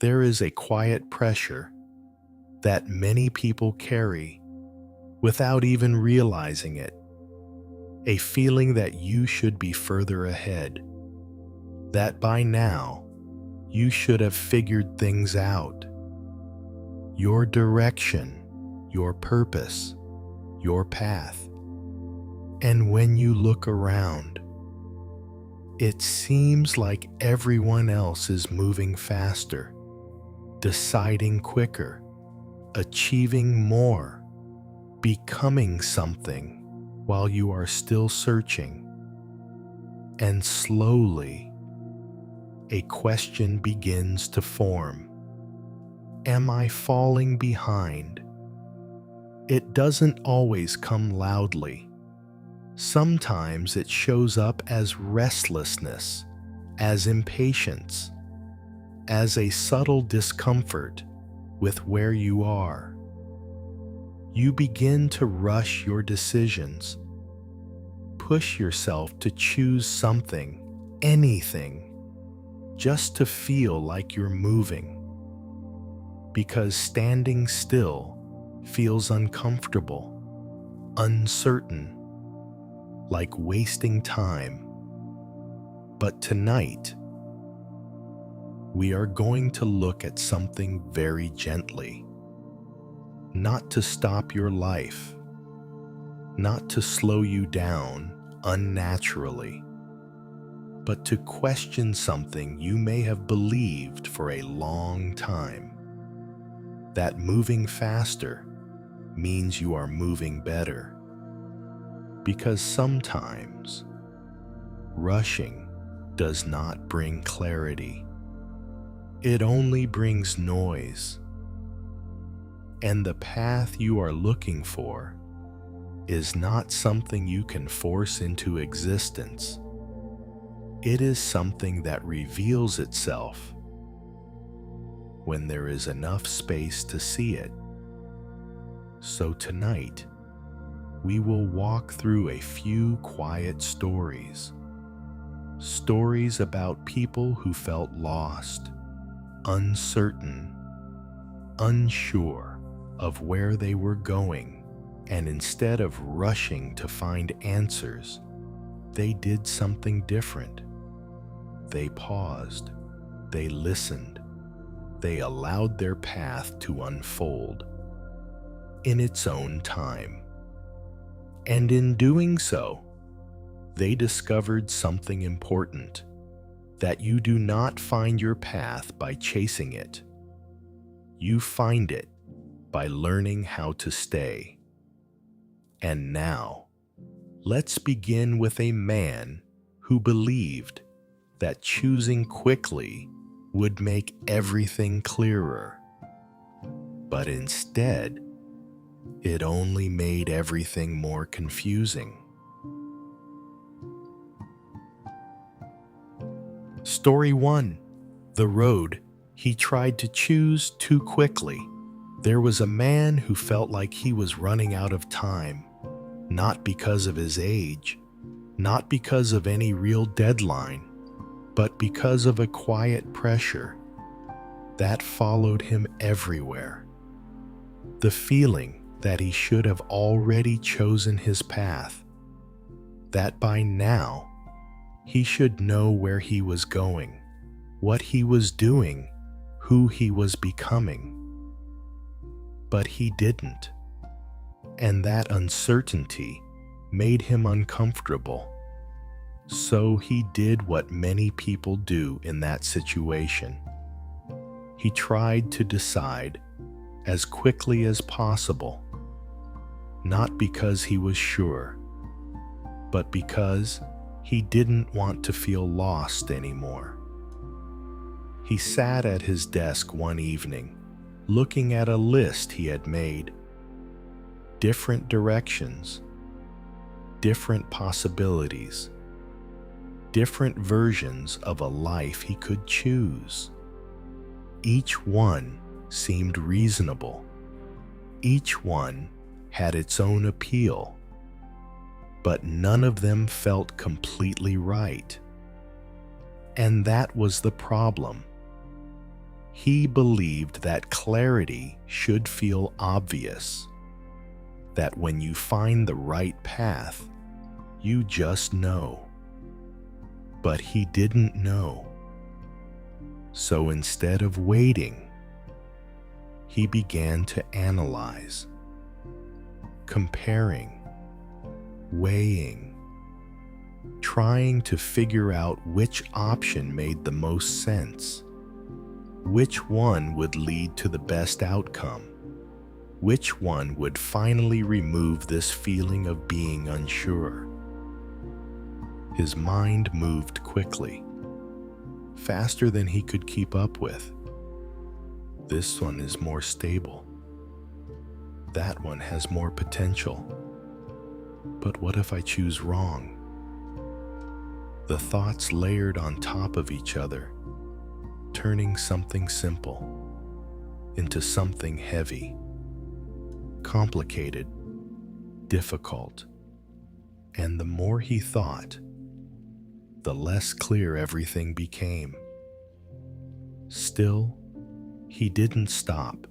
there is a quiet pressure that many people carry without even realizing it. A feeling that you should be further ahead, that by now you should have figured things out. Your direction, your purpose, your path. And when you look around, it seems like everyone else is moving faster, deciding quicker, achieving more, becoming something while you are still searching. And slowly, a question begins to form. Am I falling behind? It doesn't always come loudly. Sometimes it shows up as restlessness, as impatience, as a subtle discomfort with where you are. You begin to rush your decisions, push yourself to choose something, anything, just to feel like you're moving. Because standing still feels uncomfortable, uncertain, like wasting time. But tonight, we are going to look at something very gently. Not to stop your life, not to slow you down unnaturally, but to question something you may have believed for a long time. That moving faster means you are moving better. Because sometimes rushing does not bring clarity. It only brings noise. And the path you are looking for is not something you can force into existence. It is something that reveals itself when there is enough space to see it. So tonight, we will walk through a few quiet stories. Stories about people who felt lost, uncertain, unsure of where they were going, and instead of rushing to find answers, they did something different. They paused, they listened, they allowed their path to unfold in its own time. And in doing so, they discovered something important, that you do not find your path by chasing it. You find it by learning how to stay. And now, let's begin with a man who believed that choosing quickly would make everything clearer. But instead, it only made everything more confusing. Story 1. The road he tried to choose too quickly. There was a man who felt like he was running out of time, not because of his age, not because of any real deadline, but because of a quiet pressure that followed him everywhere. The feeling that he should have already chosen his path, that by now he should know where he was going, what he was doing, who he was becoming. But he didn't, and that uncertainty made him uncomfortable. So he did what many people do in that situation. He tried to decide as quickly as possible, not because he was sure, but because he didn't want to feel lost anymore. He sat at his desk one evening, looking at a list he had made. Different directions, different possibilities, different versions of a life he could choose. Each one seemed reasonable. Each one had its own appeal, but none of them felt completely right. And that was the problem. He believed that clarity should feel obvious, that when you find the right path, you just know. But he didn't know. So instead of waiting, he began to analyze, comparing, weighing, trying to figure out which option made the most sense, which one would lead to the best outcome, which one would finally remove this feeling of being unsure. His mind moved quickly, faster than he could keep up with. This one is more stable. That one has more potential. But what if I choose wrong? The thoughts layered on top of each other, turning something simple into something heavy, complicated, difficult. And the more he thought, the less clear everything became. Still, he didn't stop,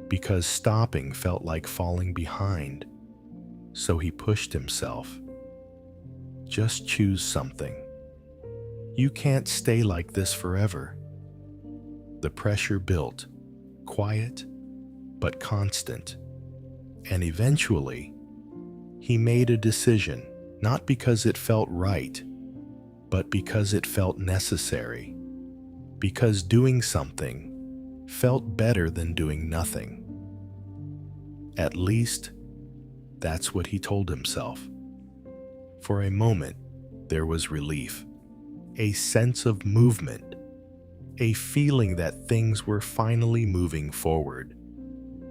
because stopping felt like falling behind. So he pushed himself. Just choose something. You can't stay like this forever. The pressure built, quiet but constant. And eventually, he made a decision, not because it felt right, but because it felt necessary. Because doing something felt better than doing nothing. At least, that's what he told himself. For a moment, there was relief, a sense of movement, a feeling that things were finally moving forward.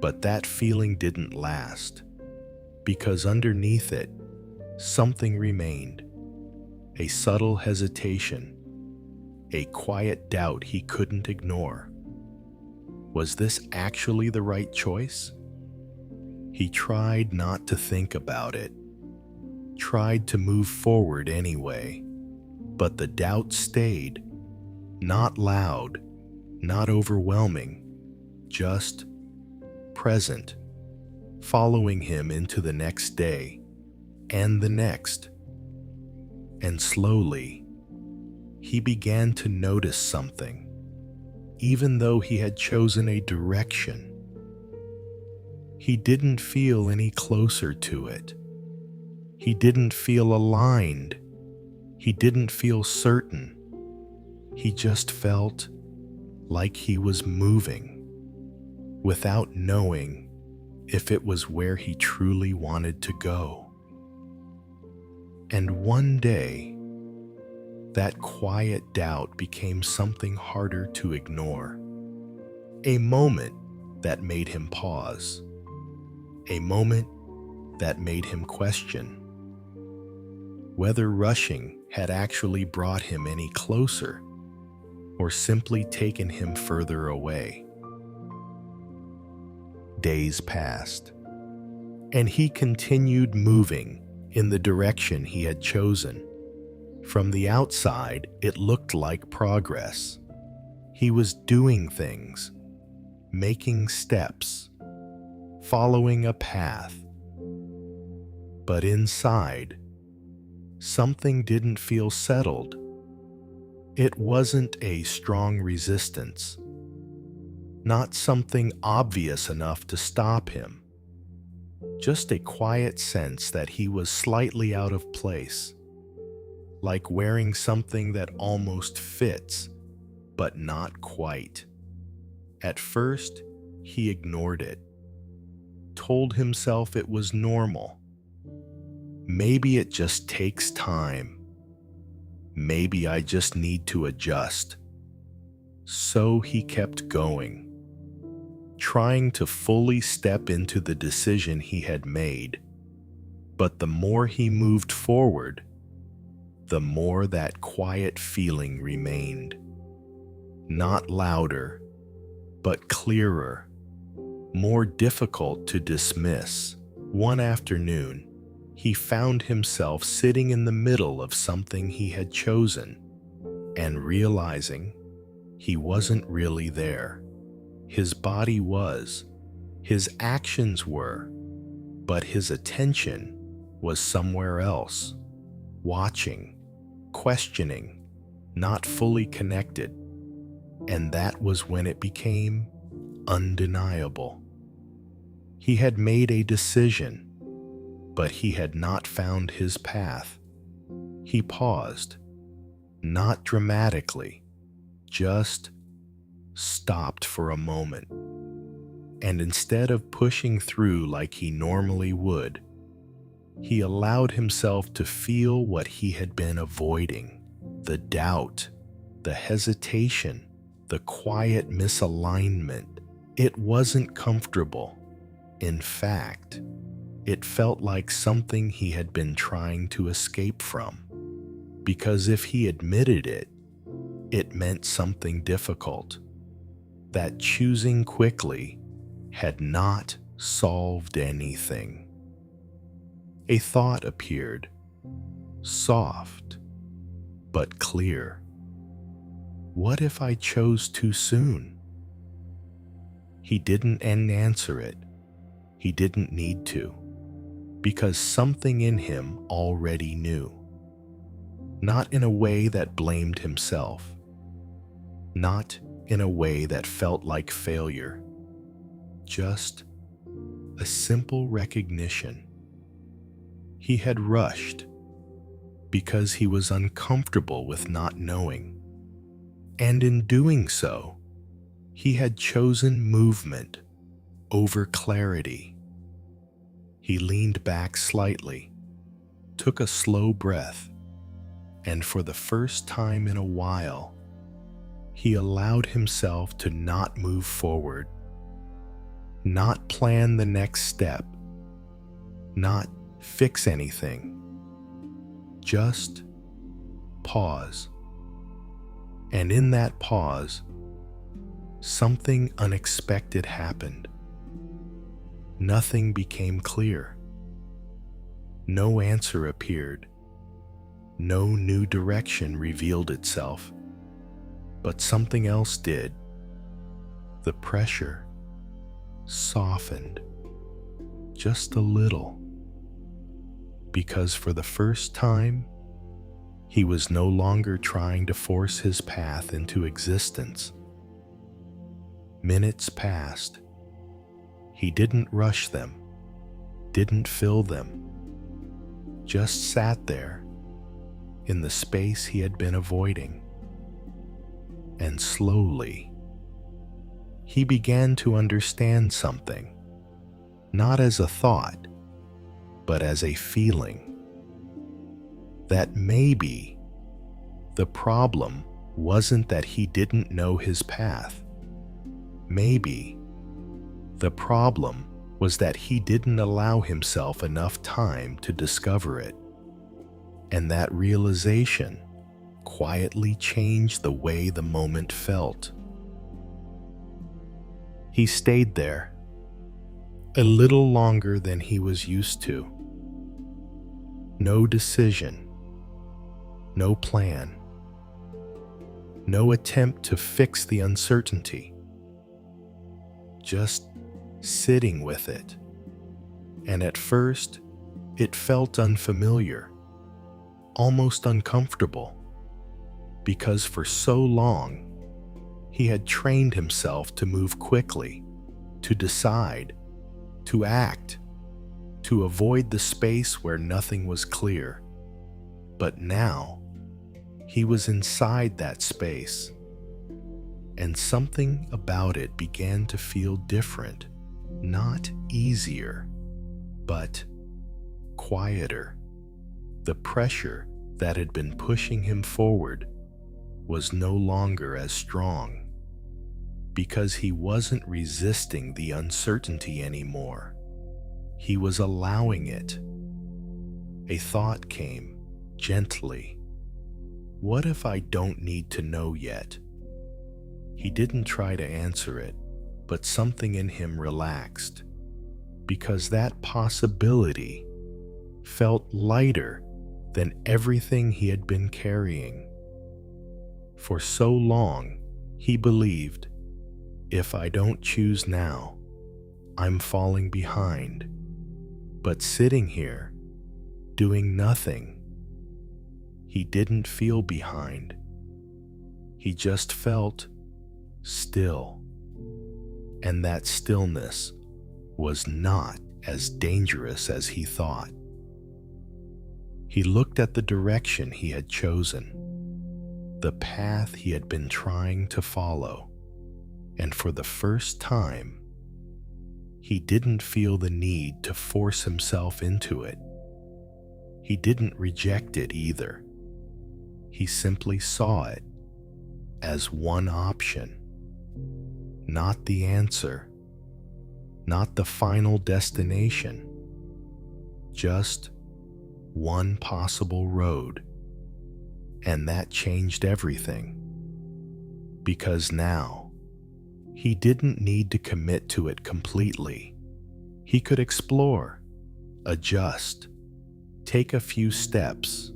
But that feeling didn't last, because underneath it, something remained, a subtle hesitation, a quiet doubt he couldn't ignore. Was this actually the right choice? He tried not to think about it, tried to move forward anyway, but the doubt stayed, not loud, not overwhelming, just present, following him into the next day, and the next. And slowly, he began to notice something, even though he had chosen a direction. He didn't feel any closer to it. He didn't feel aligned. He didn't feel certain. He just felt like he was moving, without knowing if it was where he truly wanted to go. And one day, that quiet doubt became something harder to ignore. A moment that made him pause. A moment that made him question whether rushing had actually brought him any closer or simply taken him further away. Days passed, and he continued moving in the direction he had chosen. From the outside, it looked like progress. He was doing things, making steps, following a path. But inside, something didn't feel settled. It wasn't a strong resistance, not something obvious enough to stop him. Just a quiet sense that he was slightly out of place, like wearing something that almost fits, but not quite. At first, he ignored it, told himself it was normal. Maybe it just takes time. Maybe I just need to adjust. So he kept going, trying to fully step into the decision he had made. But the more he moved forward, the more that quiet feeling remained. Not louder, but clearer, more difficult to dismiss. One afternoon, he found himself sitting in the middle of something he had chosen and realizing He wasn't really there. His body was, his actions were, but his attention was somewhere else, watching, questioning, not fully connected. And that was when it became undeniable. He had made a decision, but he had not found his path. He paused, not dramatically, just stopped for a moment. And instead of pushing through like he normally would, he allowed himself to feel what he had been avoiding: the doubt, the hesitation, the quiet misalignment. It wasn't comfortable. In fact, it felt like something he had been trying to escape from. Because if he admitted it, it meant something difficult. That choosing quickly had not solved anything. A thought appeared, soft but clear. What if I chose too soon? He didn't answer it. He didn't need to, because something in him already knew. Not in a way that blamed himself, not in a way that felt like failure, just a simple recognition. He had rushed because he was uncomfortable with not knowing, and in doing so, he had chosen movement over clarity. He leaned back slightly, took a slow breath, and for the first time in a while, he allowed himself to not move forward, not plan the next step, not fix anything. Just pause. And in that pause, something unexpected happened. Nothing became clear. No answer appeared. No new direction revealed itself. But something else did. The pressure softened just a little, because for the first time, he was no longer trying to force his path into existence. Minutes passed. He didn't rush them, didn't fill them, just sat there in the space he had been avoiding. And slowly, he began to understand something, not as a thought, but as a feeling. That maybe the problem wasn't that he didn't know his path. Maybe the problem was that he didn't allow himself enough time to discover it. And that realization quietly changed the way the moment felt. He stayed there a little longer than he was used to. No decision, no plan, no attempt to fix the uncertainty. Just sitting with it. And at first, it felt unfamiliar, almost uncomfortable, because for so long, he had trained himself to move quickly, to decide, to act, to avoid the space where nothing was clear. But now, he was inside that space, and something about it began to feel different, not easier, but quieter. The pressure that had been pushing him forward was no longer as strong, because he wasn't resisting the uncertainty anymore. He was allowing it. A thought came, gently. What if I don't need to know yet? He didn't try to answer it, but something in him relaxed, because that possibility felt lighter than everything he had been carrying. For so long, He believed, if I don't choose now, I'm falling behind. But sitting here, doing nothing, he didn't feel behind. He just felt still. And that stillness was not as dangerous as he thought. He looked at the direction he had chosen, the path he had been trying to follow, and for the first time, he didn't feel the need to force himself into it. He didn't reject it either. He simply saw it as one option, not the answer, not the final destination, just one possible road. And that changed everything, because now he didn't need to commit to it completely. He could explore, adjust, take a few steps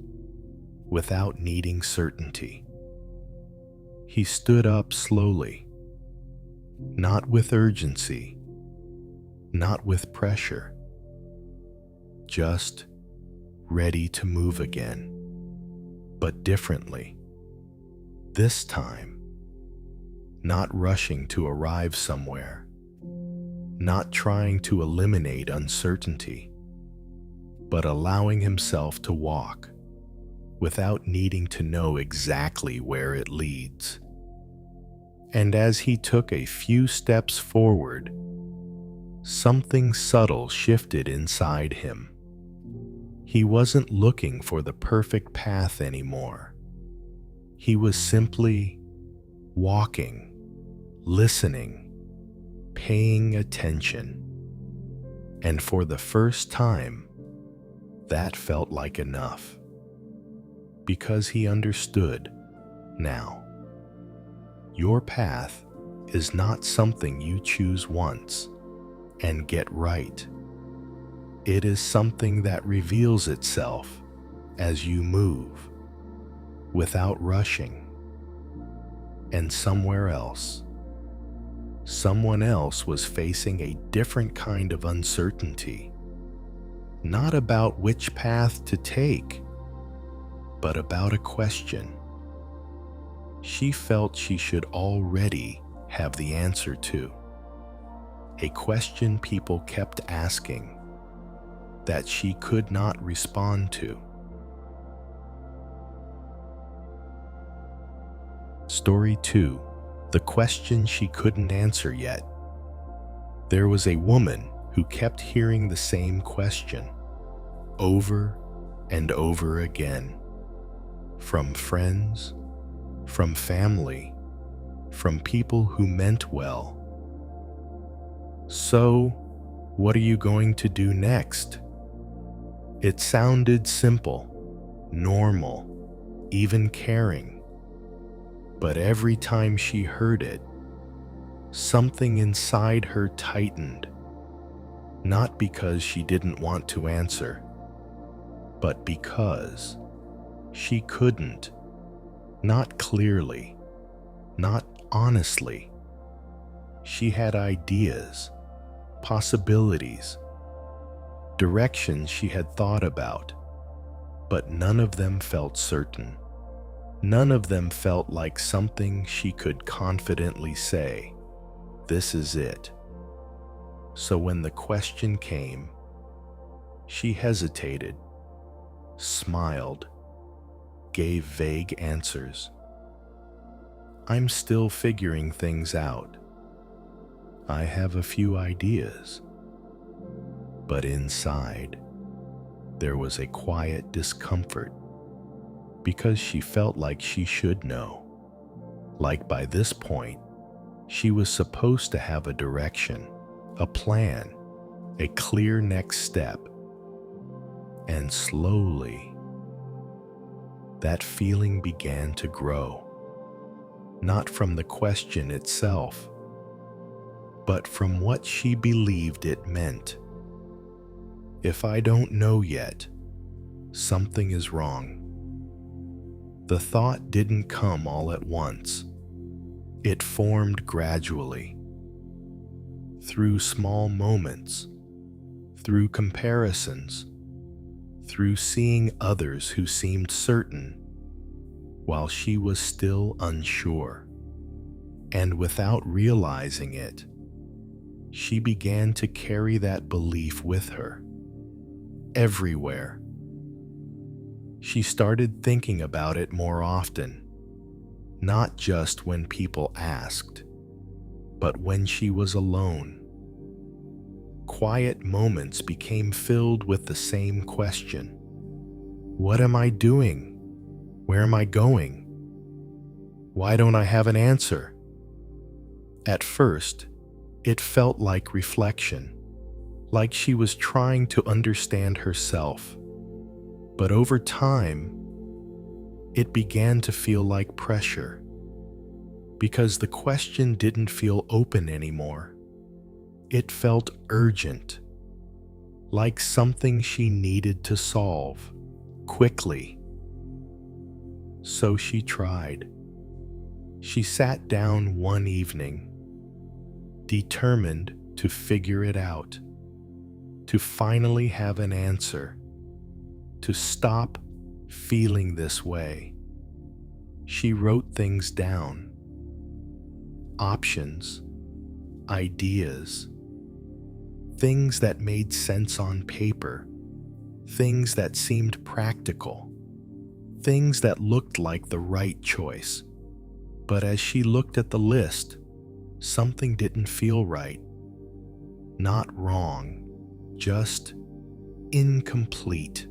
without needing certainty. He stood up slowly, not with urgency, not with pressure, just ready to move again, but differently. This time, not rushing to arrive somewhere, not trying to eliminate uncertainty, but allowing himself to walk without needing to know exactly where it leads. And as he took a few steps forward, something subtle shifted inside him. He wasn't looking for the perfect path anymore. He was simply walking, listening, paying attention. And for the first time, that felt like enough. Because he understood now. Your path is not something you choose once and get right. It is something that reveals itself as you move, without rushing. And somewhere else, someone else was facing a different kind of uncertainty, not about which path to take, but about a question she felt she should already have the answer to. A question people kept asking that she could not respond to. Story 2. The question she couldn't answer yet. There was a woman who kept hearing the same question over and over again, from friends, from family, from people who meant well. So, what are you going to do next? It sounded simple, normal, even caring. But every time she heard it, something inside her tightened, not because she didn't want to answer, but because she couldn't. Not clearly, not honestly. She had ideas, possibilities, directions she had thought about, but none of them felt certain. None of them felt like something she could confidently say, "This is it." So when the question came, she hesitated, smiled, gave vague answers. "I'm still figuring things out. I have a few ideas." But inside, there was a quiet discomfort, because she felt like she should know. Like by this point, she was supposed to have a direction, a plan, a clear next step. And slowly, that feeling began to grow, not from the question itself, but from what she believed it meant. If I don't know yet, something is wrong. The thought didn't come all at once. It formed gradually, through small moments, through comparisons, through seeing others who seemed certain while she was still unsure. And without realizing it, she began to carry that belief with her, everywhere. She started thinking about it more often, not just when people asked, but when she was alone. Quiet moments became filled with the same question. What am I doing? Where am I going? Why don't I have an answer? At first, it felt like reflection, like she was trying to understand herself. But over time, it began to feel like pressure, because the question didn't feel open anymore. It felt urgent, like something she needed to solve quickly. So she tried. She sat down one evening, determined to figure it out, to finally have an answer, to stop feeling this way. She wrote things down, options, ideas, things that made sense on paper, things that seemed practical, things that looked like the right choice. But as she looked at the list, something didn't feel right. Not wrong, just incomplete.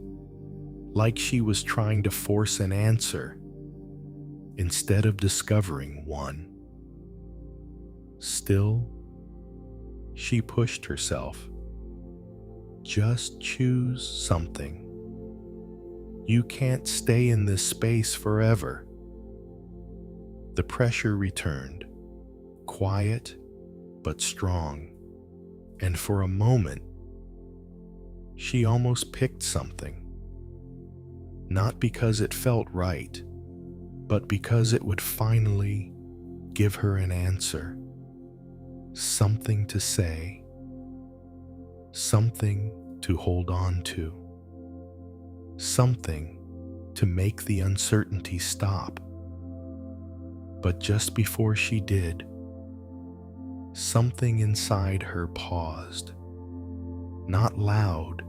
Like she was trying to force an answer instead of discovering one. Still, she pushed herself. Just choose something. You can't stay in this space forever. The pressure returned, quiet but strong, and for a moment, she almost picked something. Not because it felt right, but because it would finally give her an answer. Something to say, something to hold on to, something to make the uncertainty stop. But just before she did, something inside her paused. Not loud,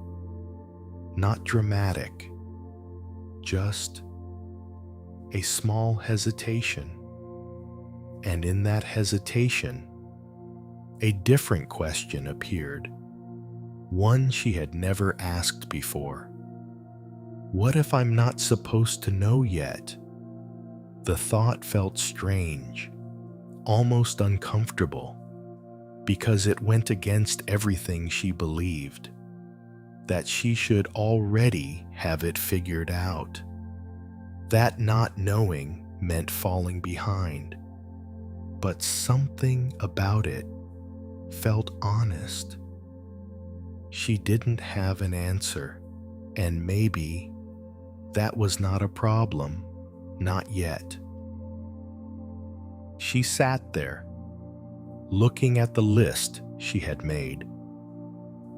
not dramatic, just a small hesitation. And in that hesitation, a different question appeared, one she had never asked before. What if I'm not supposed to know yet? The thought felt strange, almost uncomfortable, because it went against everything she believed, that she should already have it figured out, that not knowing meant falling behind. But something about it felt honest. She didn't have an answer, and maybe that was not a problem. Not yet. She sat there, looking at the list she had made.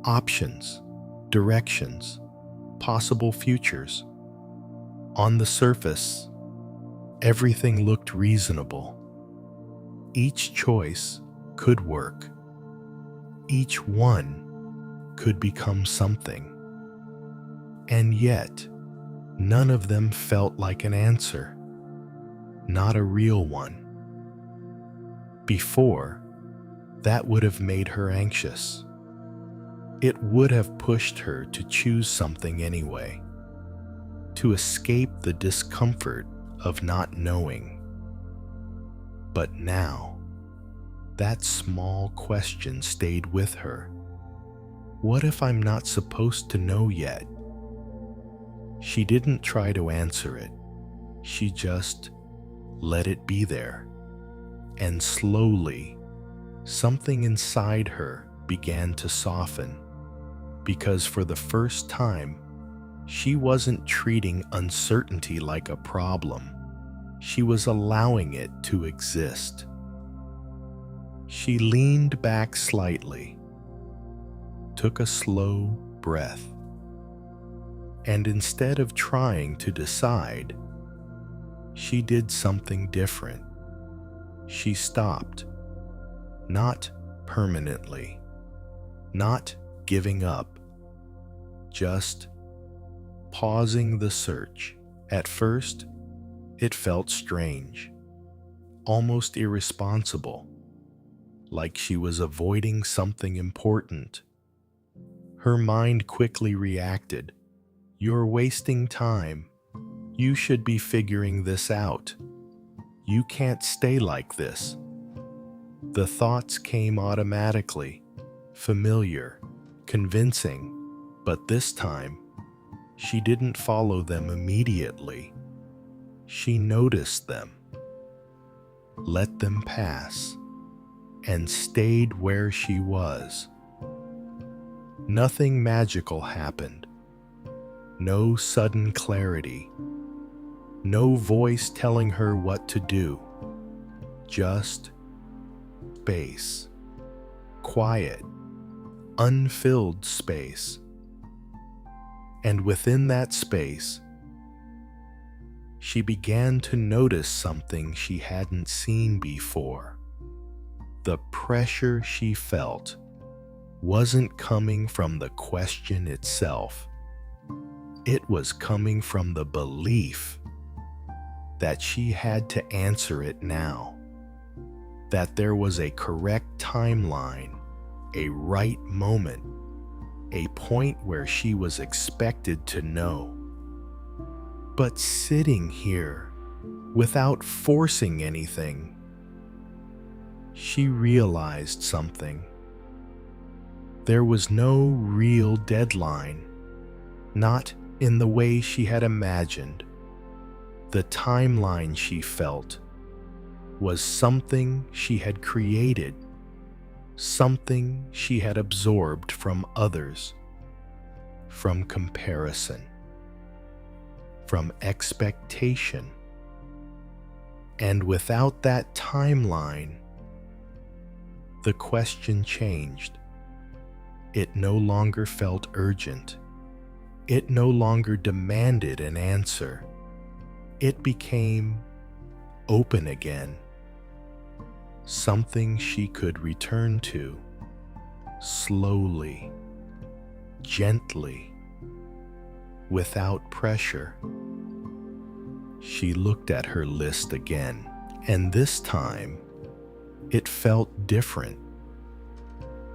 Options, directions, possible futures. On the surface, everything looked reasonable. Each choice could work. Each one could become something. And yet, none of them felt like an answer, not a real one. Before, that would have made her anxious. It would have pushed her to choose something anyway, to escape the discomfort of not knowing. But now, that small question stayed with her. What if I'm not supposed to know yet? She didn't try to answer it. She just let it be there. And slowly, something inside her began to soften, because for the first time, she wasn't treating uncertainty like a problem. She was allowing it to exist. She leaned back slightly, took a slow breath, and instead of trying to decide, she did something different. She stopped, not permanently, not giving up, just pausing the search. At first, it felt strange, almost irresponsible, like she was avoiding something important. Her mind quickly reacted. "You're wasting time. You should be figuring this out. You can't stay like this." The thoughts came automatically, familiar, convincing, but this time, she didn't follow them immediately. She noticed them, let them pass, and stayed where she was. Nothing magical happened. No sudden clarity. No voice telling her what to do. Just space. Quiet, unfilled space. And within that space, she began to notice something she hadn't seen before. The pressure she felt wasn't coming from the question itself. It was coming from the belief that she had to answer it now, that there was a correct timeline, a right moment, a point where she was expected to know. But sitting here, without forcing anything, she realized something. There was no real deadline, not in the way she had imagined. The timeline she felt was something she had created, something she had absorbed from others, from comparison, from expectation. And without that timeline, the question changed. It no longer felt urgent. It no longer demanded an answer. It became open again, something she could return to, slowly, gently, without pressure. She looked at her list again, and this time, it felt different.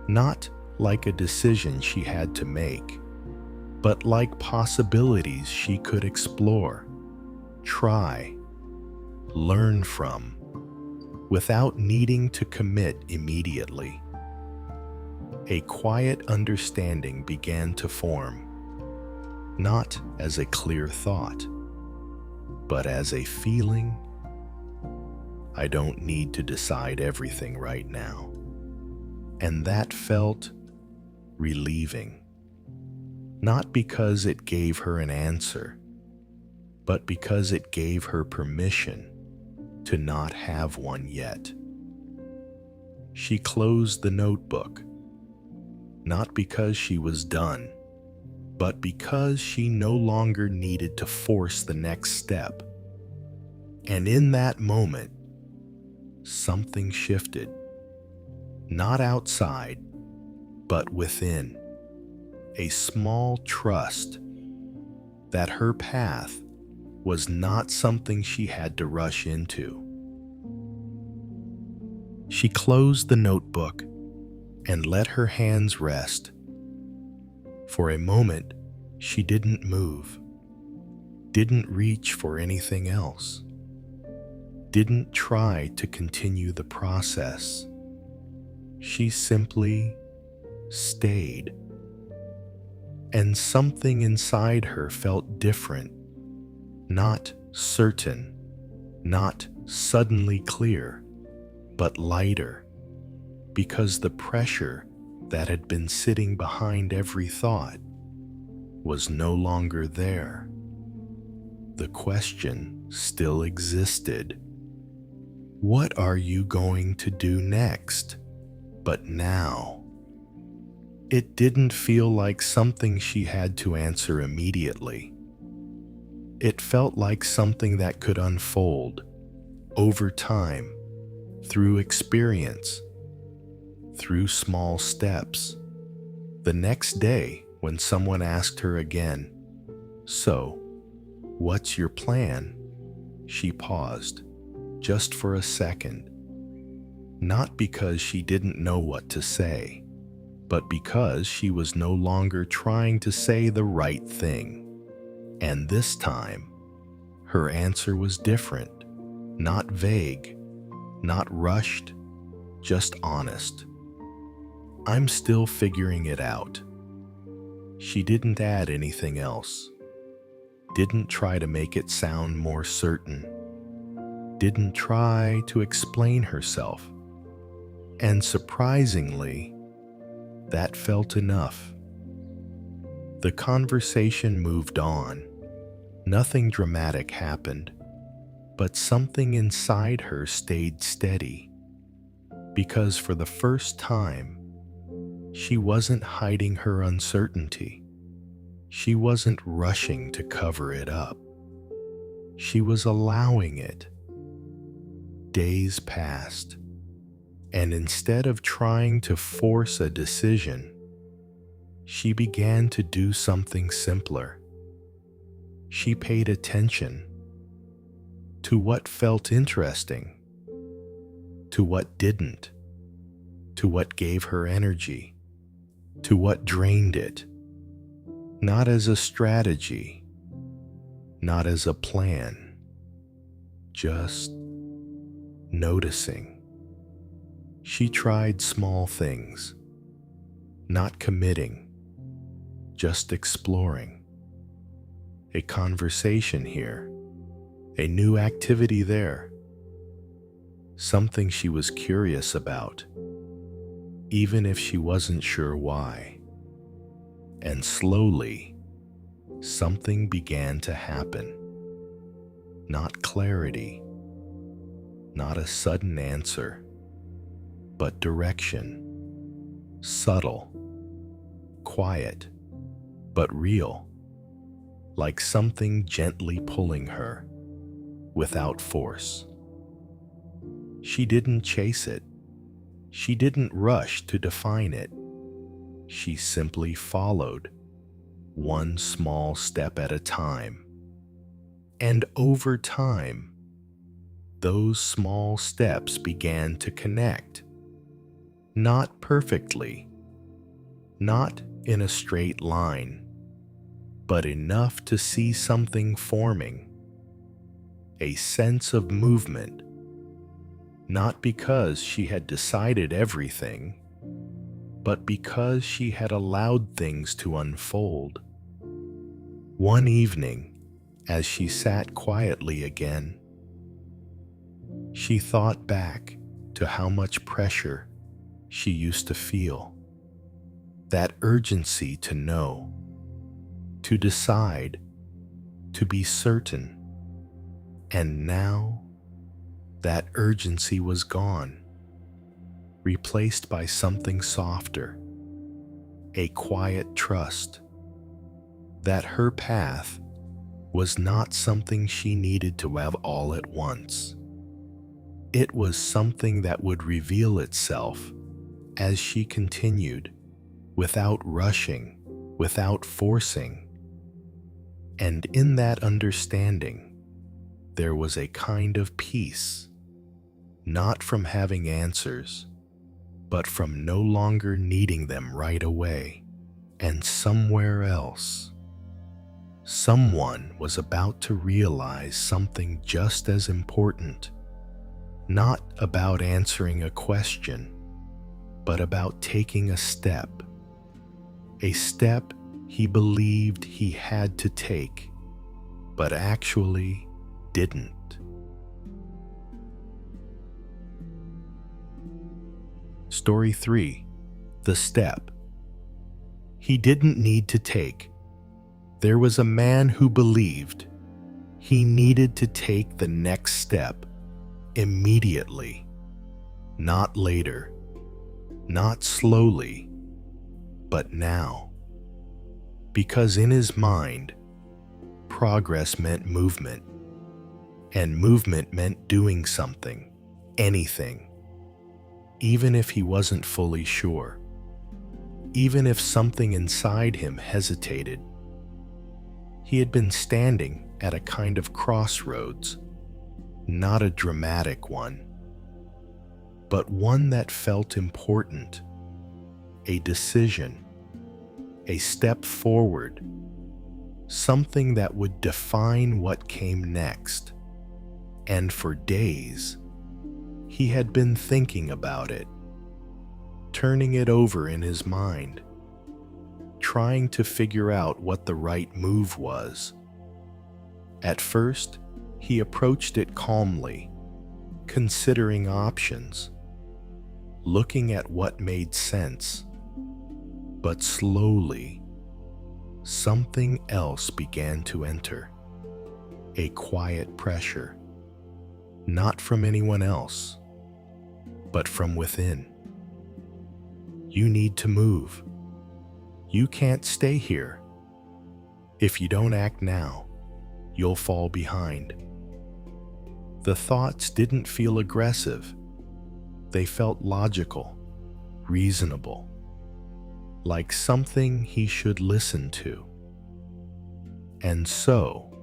Not like a decision she had to make, but like possibilities she could explore, try, learn from, without needing to commit immediately. A quiet understanding began to form, not as a clear thought, but as a feeling. I don't need to decide everything right now. And that felt relieving, not because it gave her an answer, but because it gave her permission to not have one yet. She closed the notebook, not because she was done, but because she no longer needed to force the next step. And in that moment, something shifted, not outside, but within. A small trust that her path was not something she had to rush into. She closed the notebook and let her hands rest. For a moment, she didn't move, didn't reach for anything else, didn't try to continue the process. She simply stayed. And something inside her felt different, not certain, not suddenly clear, but lighter, because the pressure that had been sitting behind every thought was no longer there. The question still existed. What are you going to do next? But now, it didn't feel like something she had to answer immediately. It felt like something that could unfold over time, through experience, through small steps. The next day, when someone asked her again, "So, what's your plan?" she paused, just for a second. Not because she didn't know what to say, but because she was no longer trying to say the right thing. And this time, her answer was different, not vague, not rushed, just honest. "I'm still figuring it out." She didn't add anything else, didn't try to make it sound more certain, didn't try to explain herself. And surprisingly, that felt enough. The conversation moved on. Nothing dramatic happened, but something inside her stayed steady. Because for the first time, she wasn't hiding her uncertainty. She wasn't rushing to cover it up. She was allowing it. Days passed, and instead of trying to force a decision, she began to do something simpler. She paid attention to what felt interesting, to what didn't, to what gave her energy, to what drained it. Not as a strategy, not as a plan, just noticing. She tried small things, not committing, just exploring. A conversation here, a new activity there, something she was curious about, even if she wasn't sure why. And slowly, something began to happen. Not clarity, not a sudden answer, but direction. Subtle, quiet, but real, like something gently pulling her, without force. She didn't chase it. She didn't rush to define it. She simply followed, one small step at a time. And over time, those small steps began to connect. Not perfectly, not in a straight line, but enough to see something forming. A sense of movement, not because she had decided everything, but because she had allowed things to unfold. One evening, as she sat quietly again, she thought back to how much pressure she used to feel. That urgency to know, to decide, to be certain. And now, that urgency was gone, replaced by something softer, a quiet trust that her path was not something she needed to have all at once. It was something that would reveal itself as she continued, without rushing, without forcing. And in that understanding, there was a kind of peace, not from having answers, but from no longer needing them right away. And somewhere else, someone was about to realize something just as important, not about answering a question, but about taking a step he believed he had to take, but actually didn't. Story 3. The Step. He didn't need to take. There was a man who believed he needed to take the next step immediately, not later. not slowly, but now. Because in his mind, progress meant movement, and movement meant doing something, anything, even if he wasn't fully sure, even if something inside him hesitated. He had been standing at a kind of crossroads, not a dramatic one, but one that felt important, a decision, a step forward, something that would define what came next. And for days, he had been thinking about it, turning it over in his mind, trying to figure out what the right move was. At first, he approached it calmly, considering options, looking at what made sense. But slowly, something else began to enter, a quiet pressure, not from anyone else, but from within. You need to move. You can't stay here. If you don't act now, you'll fall behind. The thoughts didn't feel aggressive. They felt logical, reasonable, like something he should listen to. And so,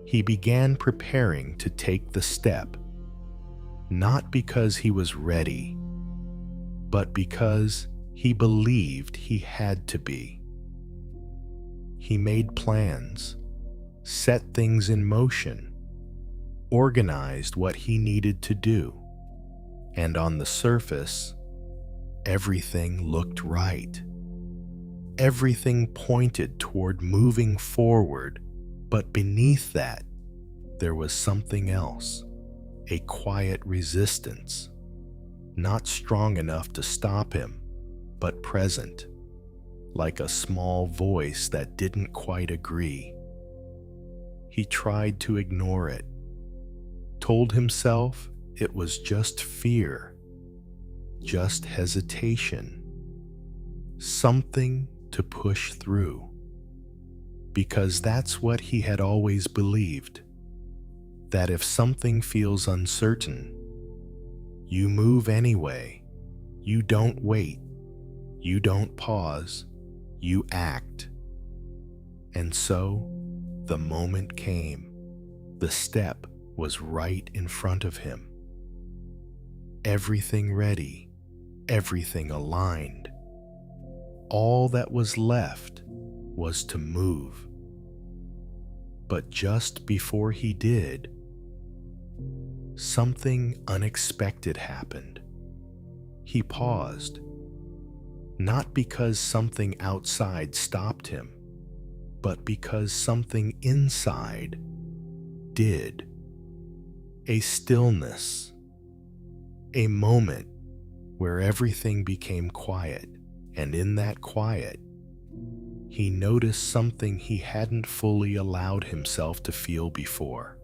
he began preparing to take the step, not because he was ready, but because he believed he had to be. He made plans, set things in motion, organized what he needed to do, and on the surface, everything looked right. Everything pointed toward moving forward, but beneath that, there was something else, a quiet resistance, not strong enough to stop him, but present, like a small voice that didn't quite agree. He tried to ignore it, told himself it was just fear, just hesitation, something to push through, because that's what he had always believed, that if something feels uncertain, you move anyway. You don't wait. You don't pause. You act. And so, the moment came. The step was right in front of him. Everything ready, everything aligned. All that was left was to move. But just before he did, something unexpected happened. He paused, not because something outside stopped him, but because something inside did. A stillness, a moment where everything became quiet, and in that quiet, he noticed something he hadn't fully allowed himself to feel before.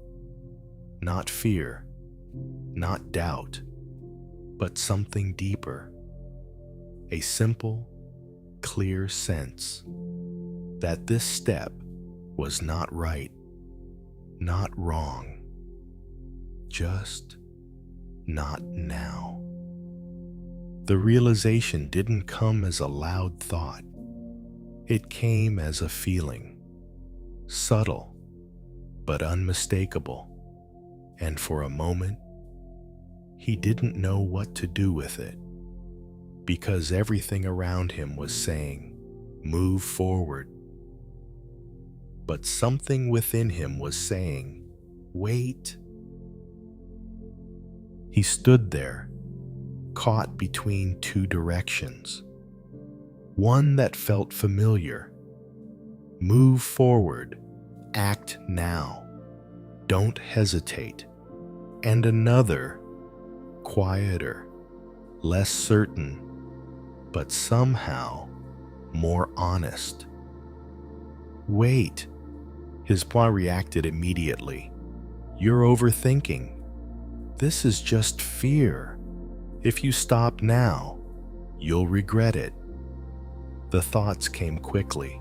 Not fear, not doubt, but something deeper. A simple, clear sense that this step was not right, not wrong, just not now. The realization didn't come as a loud thought. It came as a feeling, subtle but unmistakable, and for a moment, he didn't know what to do with it, because everything around him was saying, move forward. But something within him was saying, wait. He stood there, caught between two directions. One that felt familiar. Move forward, act now, don't hesitate. And another, quieter, less certain, but somehow more honest. Wait, his pa reacted immediately. You're overthinking. This is just fear. If you stop now, You'll regret it. The thoughts came quickly,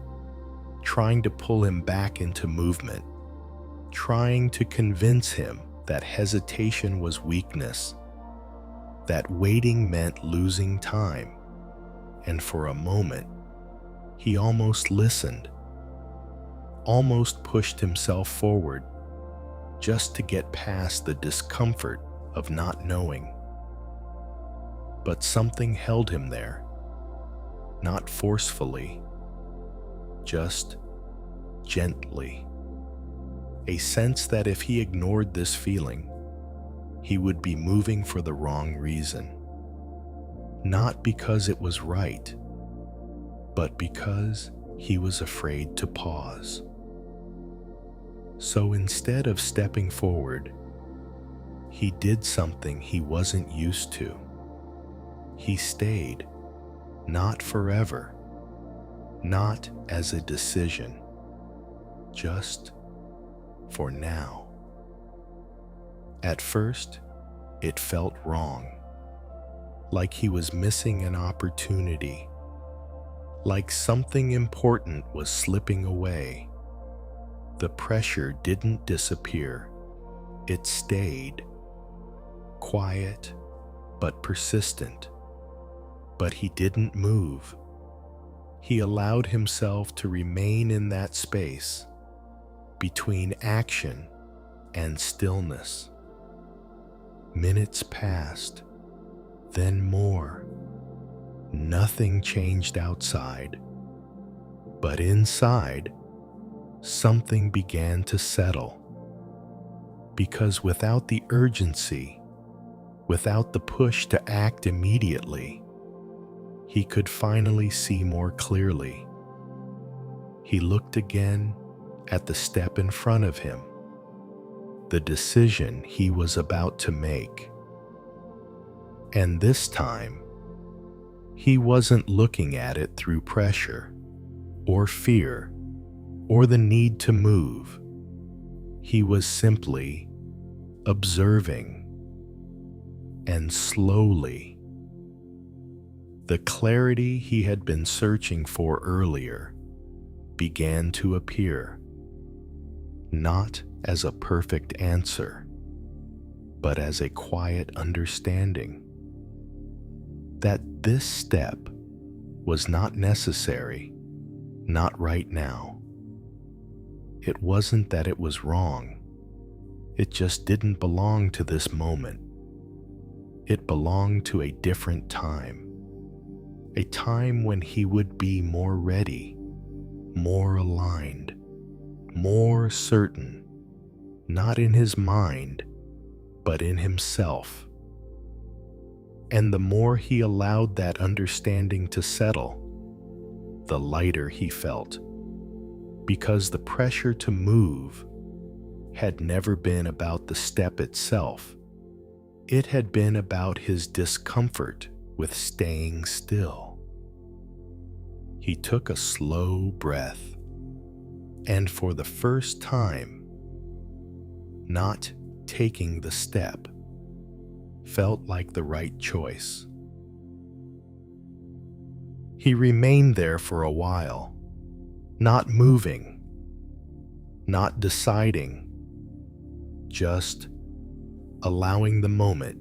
trying to pull him back into movement, trying to convince him that hesitation was weakness, that waiting meant losing time. And for a moment, he almost listened, almost pushed himself forward, just to get past the discomfort of not knowing. But something held him there, not forcefully, just gently. A sense that if he ignored this feeling, he would be moving for the wrong reason. Not because it was right, but because he was afraid to pause. So instead of stepping forward, he did something he wasn't used to. He stayed, not forever, not as a decision, just for now. At first, it felt wrong, like he was missing an opportunity, like something important was slipping away. The pressure didn't disappear, it stayed, quiet but persistent. But he didn't move. He allowed himself to remain in that space between action and stillness. Minutes passed, then more. Nothing changed outside, but inside, something began to settle. Because without the urgency, without the push to act immediately, he could finally see more clearly. He looked again at the step in front of him, the decision he was about to make. And this time, he wasn't looking at it through pressure, or fear, or the need to move. He was simply observing, and slowly, the clarity he had been searching for earlier began to appear, not as a perfect answer, but as a quiet understanding that this step was not necessary, not right now. It wasn't that it was wrong, it just didn't belong to this moment. It belonged to a different time. A time when he would be more ready, more aligned, more certain, not in his mind, but in himself. And the more he allowed that understanding to settle, the lighter he felt, because the pressure to move had never been about the step itself. It had been about his discomfort with staying still. He took a slow breath, and for the first time, not taking the step felt like the right choice. He remained there for a while, not moving, not deciding, just allowing the moment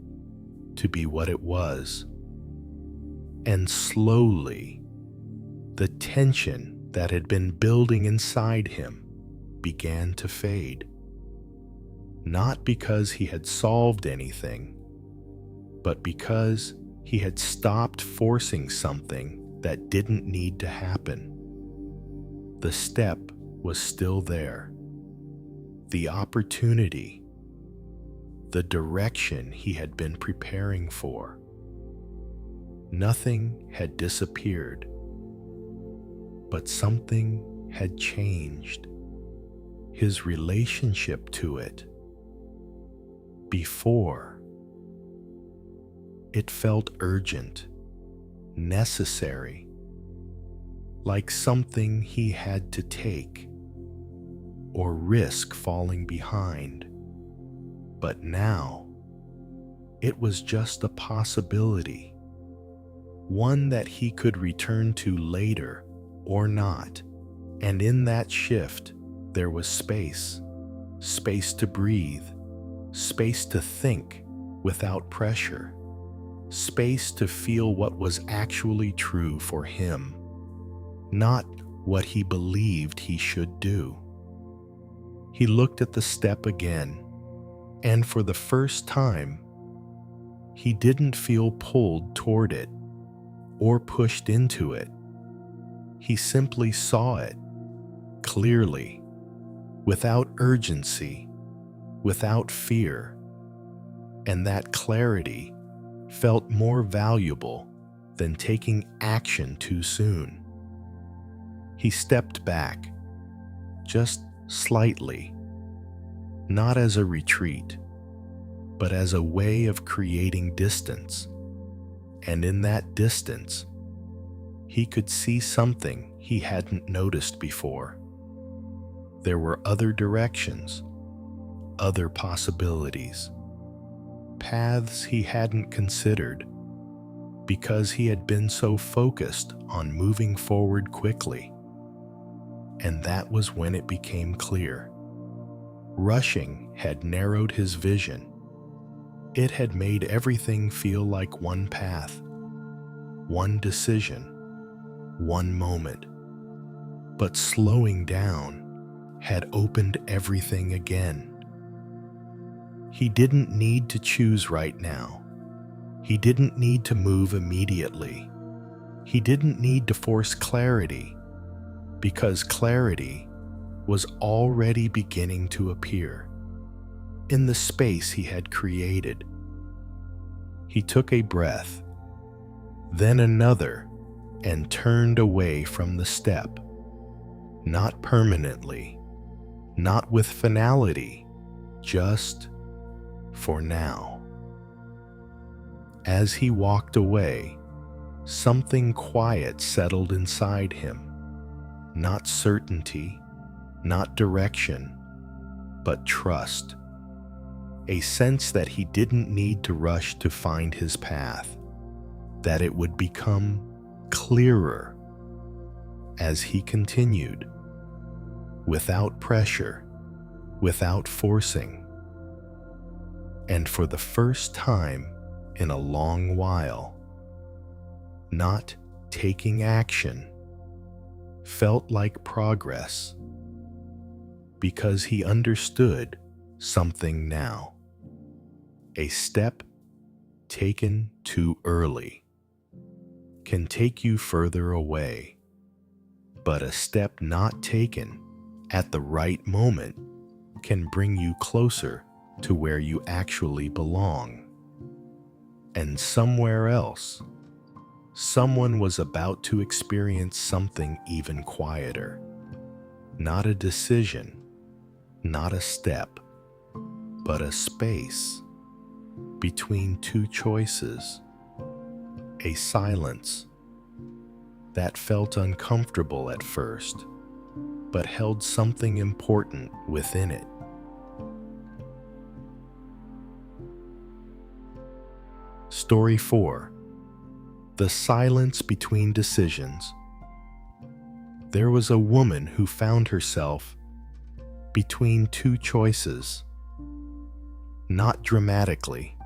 to be what it was. And slowly, the tension that had been building inside him began to fade. Not because he had solved anything, but because he had stopped forcing something that didn't need to happen. The step was still there. The opportunity, the direction he had been preparing for. Nothing had disappeared, but something had changed. His relationship to it. Before, it felt urgent, necessary, like something he had to take or risk falling behind. But now, it was just a possibility, one that he could return to later or not. And in that shift, there was space, space to breathe, space to think without pressure, space to feel what was actually true for him, not what he believed he should do. He looked at the step again, and for the first time, he didn't feel pulled toward it or pushed into it. He simply saw it clearly, without urgency, without fear, and that clarity felt more valuable than taking action too soon. He stepped back, just slightly, not as a retreat, but as a way of creating distance. And in that distance, he could see something he hadn't noticed before. There were other directions, other possibilities, paths he hadn't considered because he had been so focused on moving forward quickly. And that was when it became clear. Rushing had narrowed his vision. It had made everything feel like one path, one decision, one moment. But slowing down had opened everything again. He didn't need to choose right now. He didn't need to move immediately. He didn't need to force clarity, because clarity was already beginning to appear in the space he had created. He took a breath, then another, and turned away from the step. Not permanently, not with finality, just for now. As he walked away, something quiet settled inside him. Not certainty, not direction, but trust. A sense that he didn't need to rush to find his path, that it would become clearer as he continued, without pressure, without forcing. And for the first time in a long while, not taking action felt like progress, because he understood something now. A step taken too early can take you further away, but a step not taken at the right moment can bring you closer to where you actually belong. And somewhere else, someone was about to experience something even quieter. Not a decision, not a step, but a space between two choices. A silence that felt uncomfortable at first, but held something important within it. Story 4. The silence between decisions. There was a woman who found herself between two choices. Not dramatically,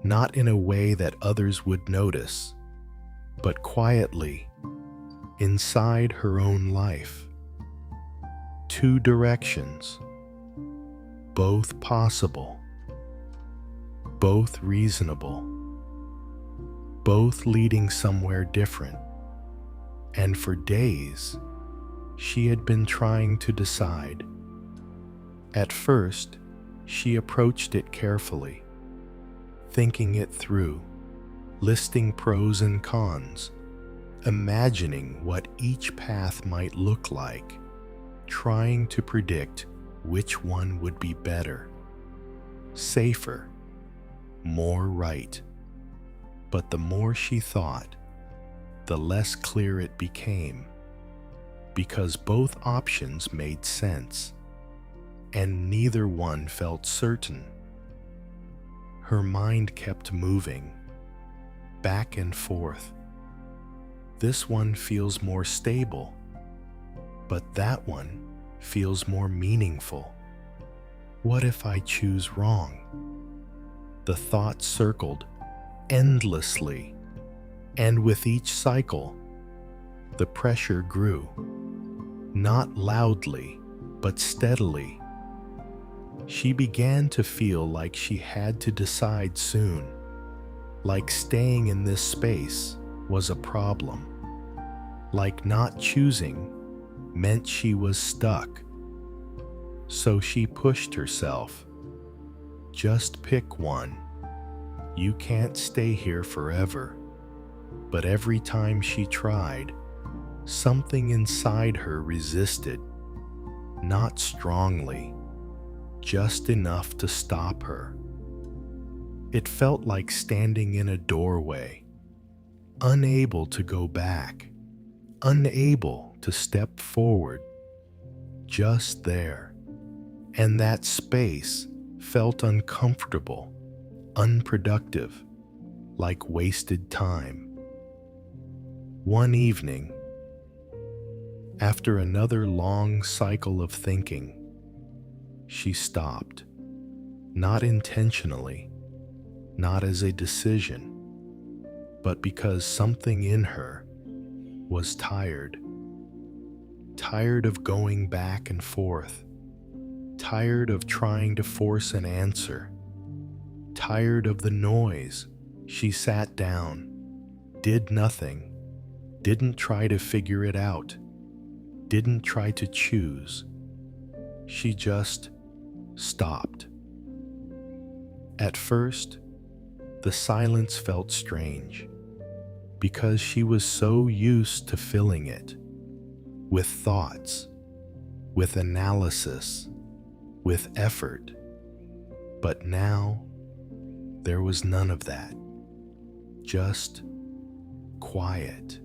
not in a way that others would notice, but quietly, inside her own life. Two directions, both possible, both reasonable, both leading somewhere different. And for days, she had been trying to decide. At first, she approached it carefully, thinking it through, listing pros and cons, imagining what each path might look like, trying to predict which one would be better, safer, more right. But the more she thought, the less clear it became, because both options made sense, and neither one felt certain. Her mind kept moving, back and forth. This one feels more stable, but that one feels more meaningful. What if I choose wrong? The thought circled endlessly, and with each cycle, the pressure grew, not loudly, but steadily. She began to feel like she had to decide soon, like staying in this space was a problem, like not choosing meant she was stuck. So she pushed herself. Just pick one. You can't stay here forever. But every time she tried, something inside her resisted, not strongly, just enough to stop her. It felt like standing in a doorway, unable to go back, unable to step forward, just there. And that space felt uncomfortable, unproductive, like wasted time. One evening, after another long cycle of thinking, she stopped, not intentionally, not as a decision, but because something in her was tired. Tired of going back and forth, tired of trying to force an answer, tired of the noise. She sat down, did nothing, didn't try to figure it out, didn't try to choose. She just stopped. At first, the silence felt strange because she was so used to filling it with thoughts, with analysis, with effort. But now, there was none of that. Just quiet.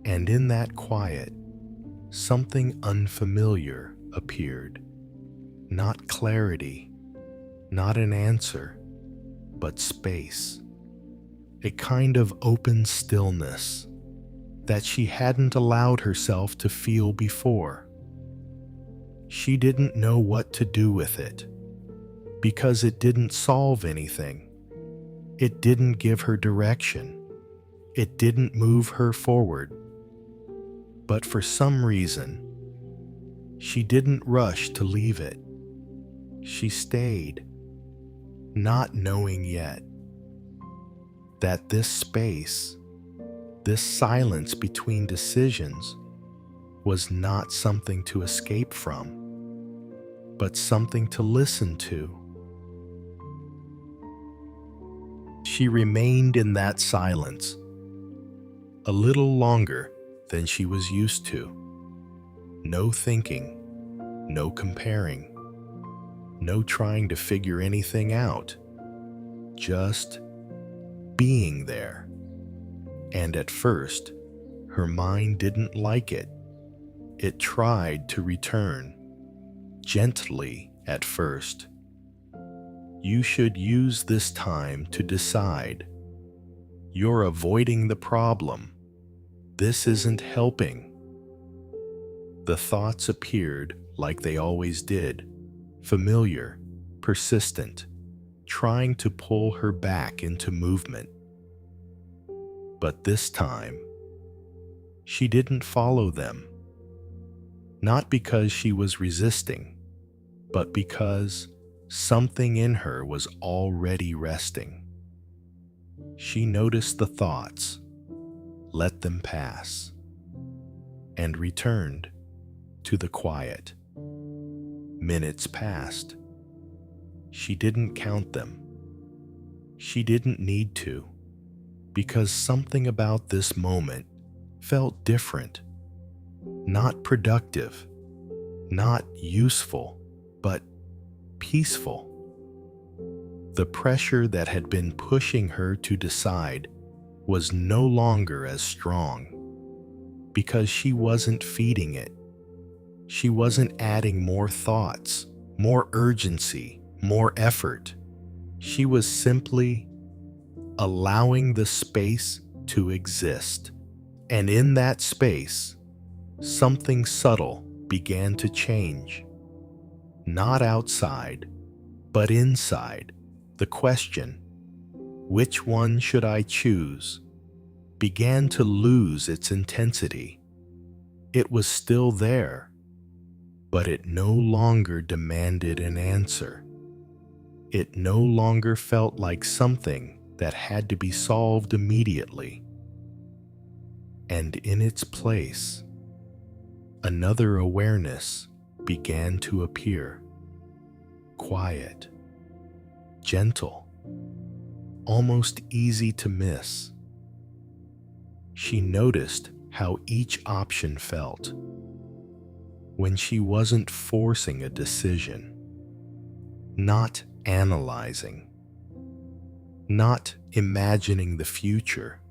And in that quiet, something unfamiliar appeared. Not clarity, not an answer, but space. A kind of open stillness that she hadn't allowed herself to feel before. She didn't know what to do with it, because it didn't solve anything. It didn't give her direction. It didn't move her forward. But for some reason, she didn't rush to leave it. She stayed, not knowing yet that this space, this silence between decisions, was not something to escape from, but something to listen to. She remained in that silence a little longer than she was used to. No thinking, no comparing, no trying to figure anything out, just being there. And at first, her mind didn't like it. It tried to return, gently at first. You should use this time to decide. You're avoiding the problem. This isn't helping. The thoughts appeared like they always did, familiar, persistent, trying to pull her back into movement. But this time, she didn't follow them. Not because she was resisting, but because something in her was already resting. She noticed the thoughts, let them pass, and returned to the quiet. Minutes passed. She didn't count them. She didn't need to, because something about this moment felt different, not productive, not useful, but peaceful. The pressure that had been pushing her to decide was no longer as strong, because she wasn't feeding it. She wasn't adding more thoughts, more urgency, more effort. She was simply allowing the space to exist. And in that space, something subtle began to change. Not outside, but inside. The question, which one should I choose, began to lose its intensity. It was still there, but it no longer demanded an answer. It no longer felt like something that had to be solved immediately. And in its place, another awareness began to appear. Quiet, gentle, almost easy to miss. She noticed how each option felt when she wasn't forcing a decision, not analyzing, not imagining the future,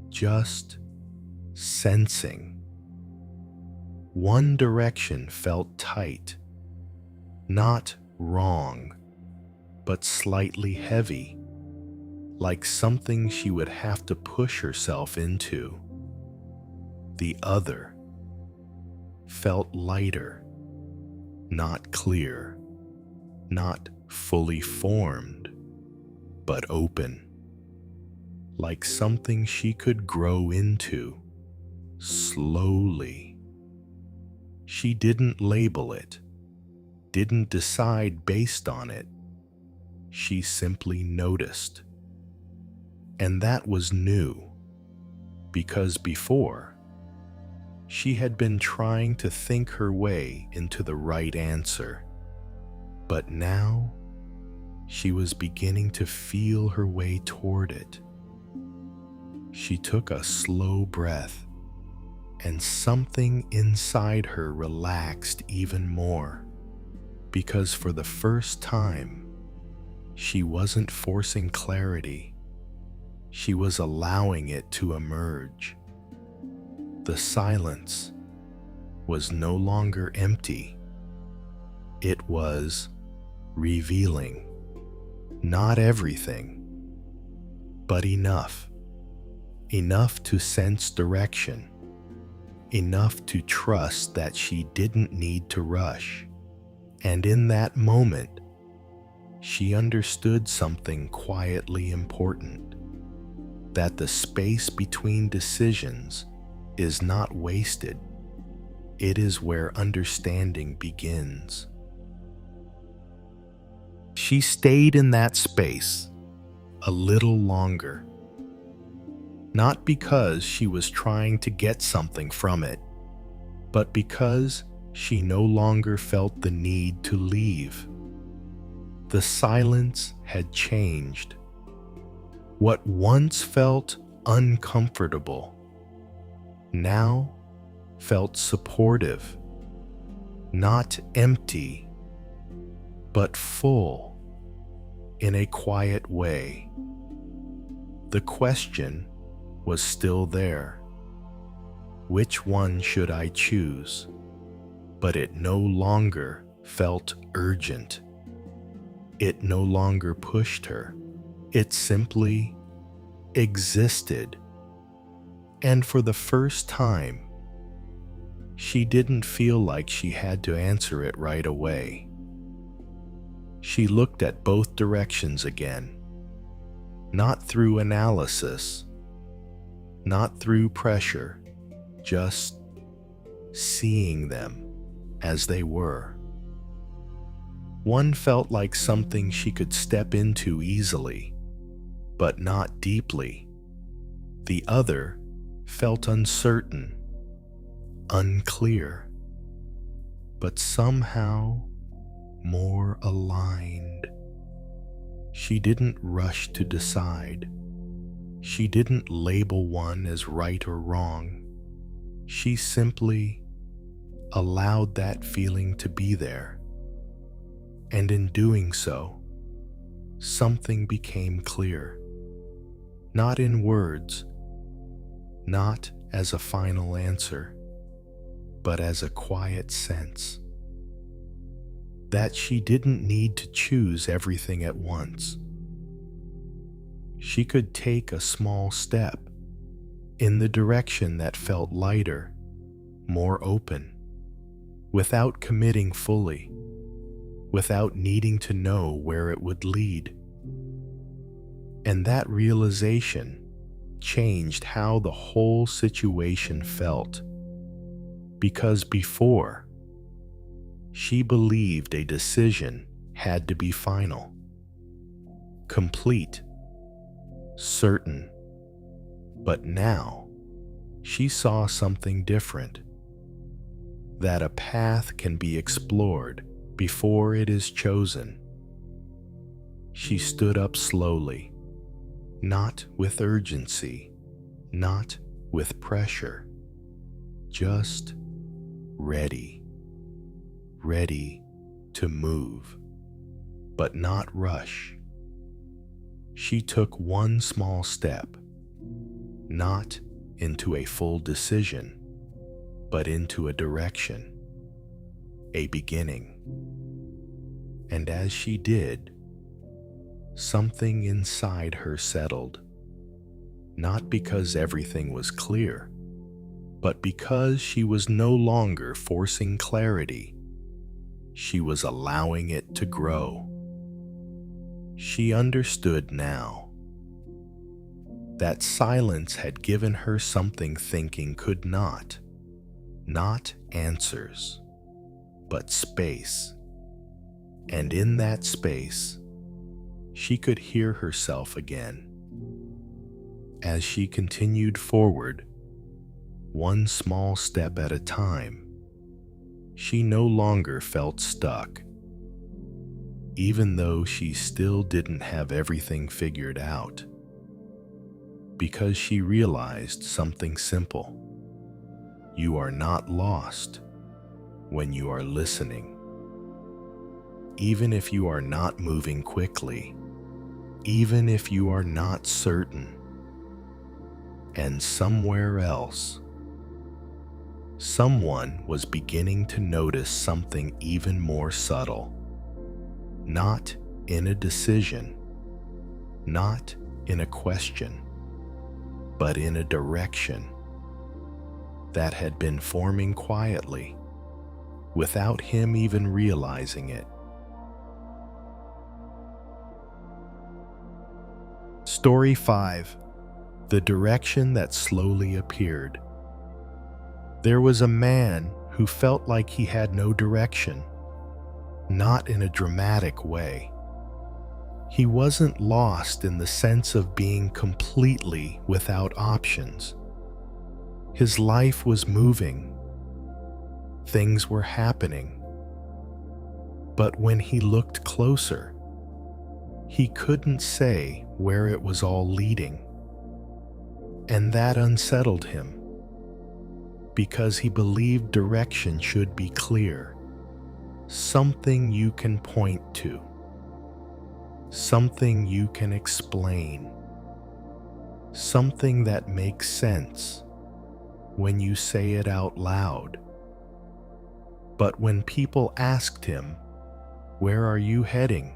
just sensing. One direction felt tight, not wrong, but slightly heavy, like something she would have to push herself into. The other felt lighter, not clear, not fully formed, but open, like something she could grow into slowly. She didn't label it, didn't decide based on it. She simply noticed. And that was new, because before, she had been trying to think her way into the right answer. But now, she was beginning to feel her way toward it. She took a slow breath, and something inside her relaxed even more, because for the first time, she wasn't forcing clarity. She was allowing it to emerge. The silence was no longer empty. It was revealing. Not everything, but enough. Enough to sense direction. Enough to trust that she didn't need to rush. And in that moment, she understood something quietly important. That the space between decisions is not wasted. It is where understanding begins. She stayed in that space a little longer, not because she was trying to get something from it, but because she no longer felt the need to leave. The silence had changed. What once felt uncomfortable now felt supportive, not empty, but full in a quiet way. The question was still there. Which one should I choose? But it no longer felt urgent. It no longer pushed her. It simply existed. And for the first time, she didn't feel like she had to answer it right away. She looked at both directions again, not through analysis, not through pressure, just seeing them as they were. One felt like something she could step into easily, but not deeply. The other felt uncertain, unclear, but somehow more aligned. She didn't rush to decide. She didn't label one as right or wrong. She simply allowed that feeling to be there. And in doing so, something became clear. Not in words, not as a final answer, but as a quiet sense. That she didn't need to choose everything at once. She could take a small step in the direction that felt lighter, more open, without committing fully, without needing to know where it would lead. And that realization changed how the whole situation felt, because before, she believed a decision had to be final, complete, certain. But now, she saw something different, that a path can be explored before it is chosen. She stood up slowly, not with urgency, not with pressure, just ready to move, but not rush. She took one small step, not into a full decision, but into a direction, a beginning. And as she did, something inside her settled, not because everything was clear, but because she was no longer forcing clarity. She was allowing it to grow. She understood now that silence had given her something thinking could not answers, but space. And in that space, she could hear herself again. As she continued forward, one small step at a time, she no longer felt stuck, even though she still didn't have everything figured out, because she realized something simple. You are not lost when you are listening. Even if you are not moving quickly, even if you are not certain. And somewhere else, someone was beginning to notice something even more subtle. Not in a decision, not in a question, but in a direction that had been forming quietly, without him even realizing it. Story 5. The direction that slowly appeared. There was a man who felt like he had no direction, not in a dramatic way. He wasn't lost in the sense of being completely without options. His life was moving. Things were happening. But when he looked closer, he couldn't say where it was all leading. And that unsettled him, because he believed direction should be clear, something you can point to, something you can explain, something that makes sense when you say it out loud. But when people asked him, "Where are you heading?"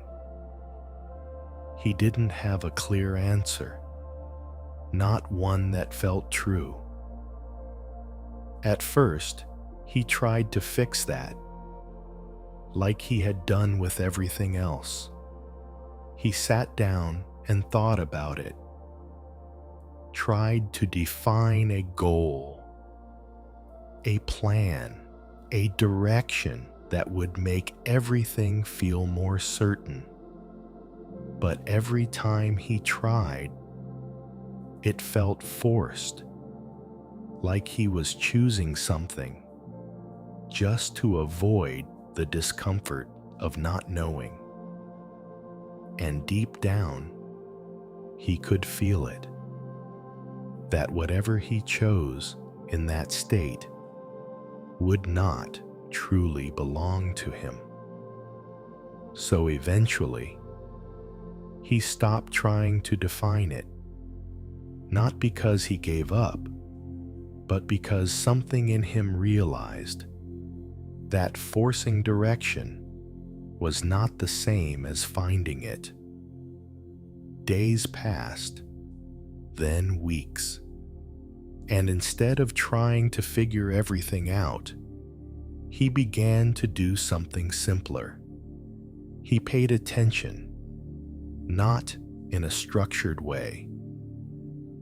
he didn't have a clear answer, not one that felt true. At first, he tried to fix that, like he had done with everything else. He sat down and thought about it, tried to define a goal, a plan, a direction that would make everything feel more certain. But every time he tried, it felt forced, like he was choosing something just to avoid the discomfort of not knowing. And deep down, he could feel it, that whatever he chose in that state would not truly belong to him. So eventually, he stopped trying to define it, not because he gave up, but because something in him realized that forcing direction was not the same as finding it. Days passed, then weeks. And instead of trying to figure everything out, he began to do something simpler. He paid attention, not in a structured way,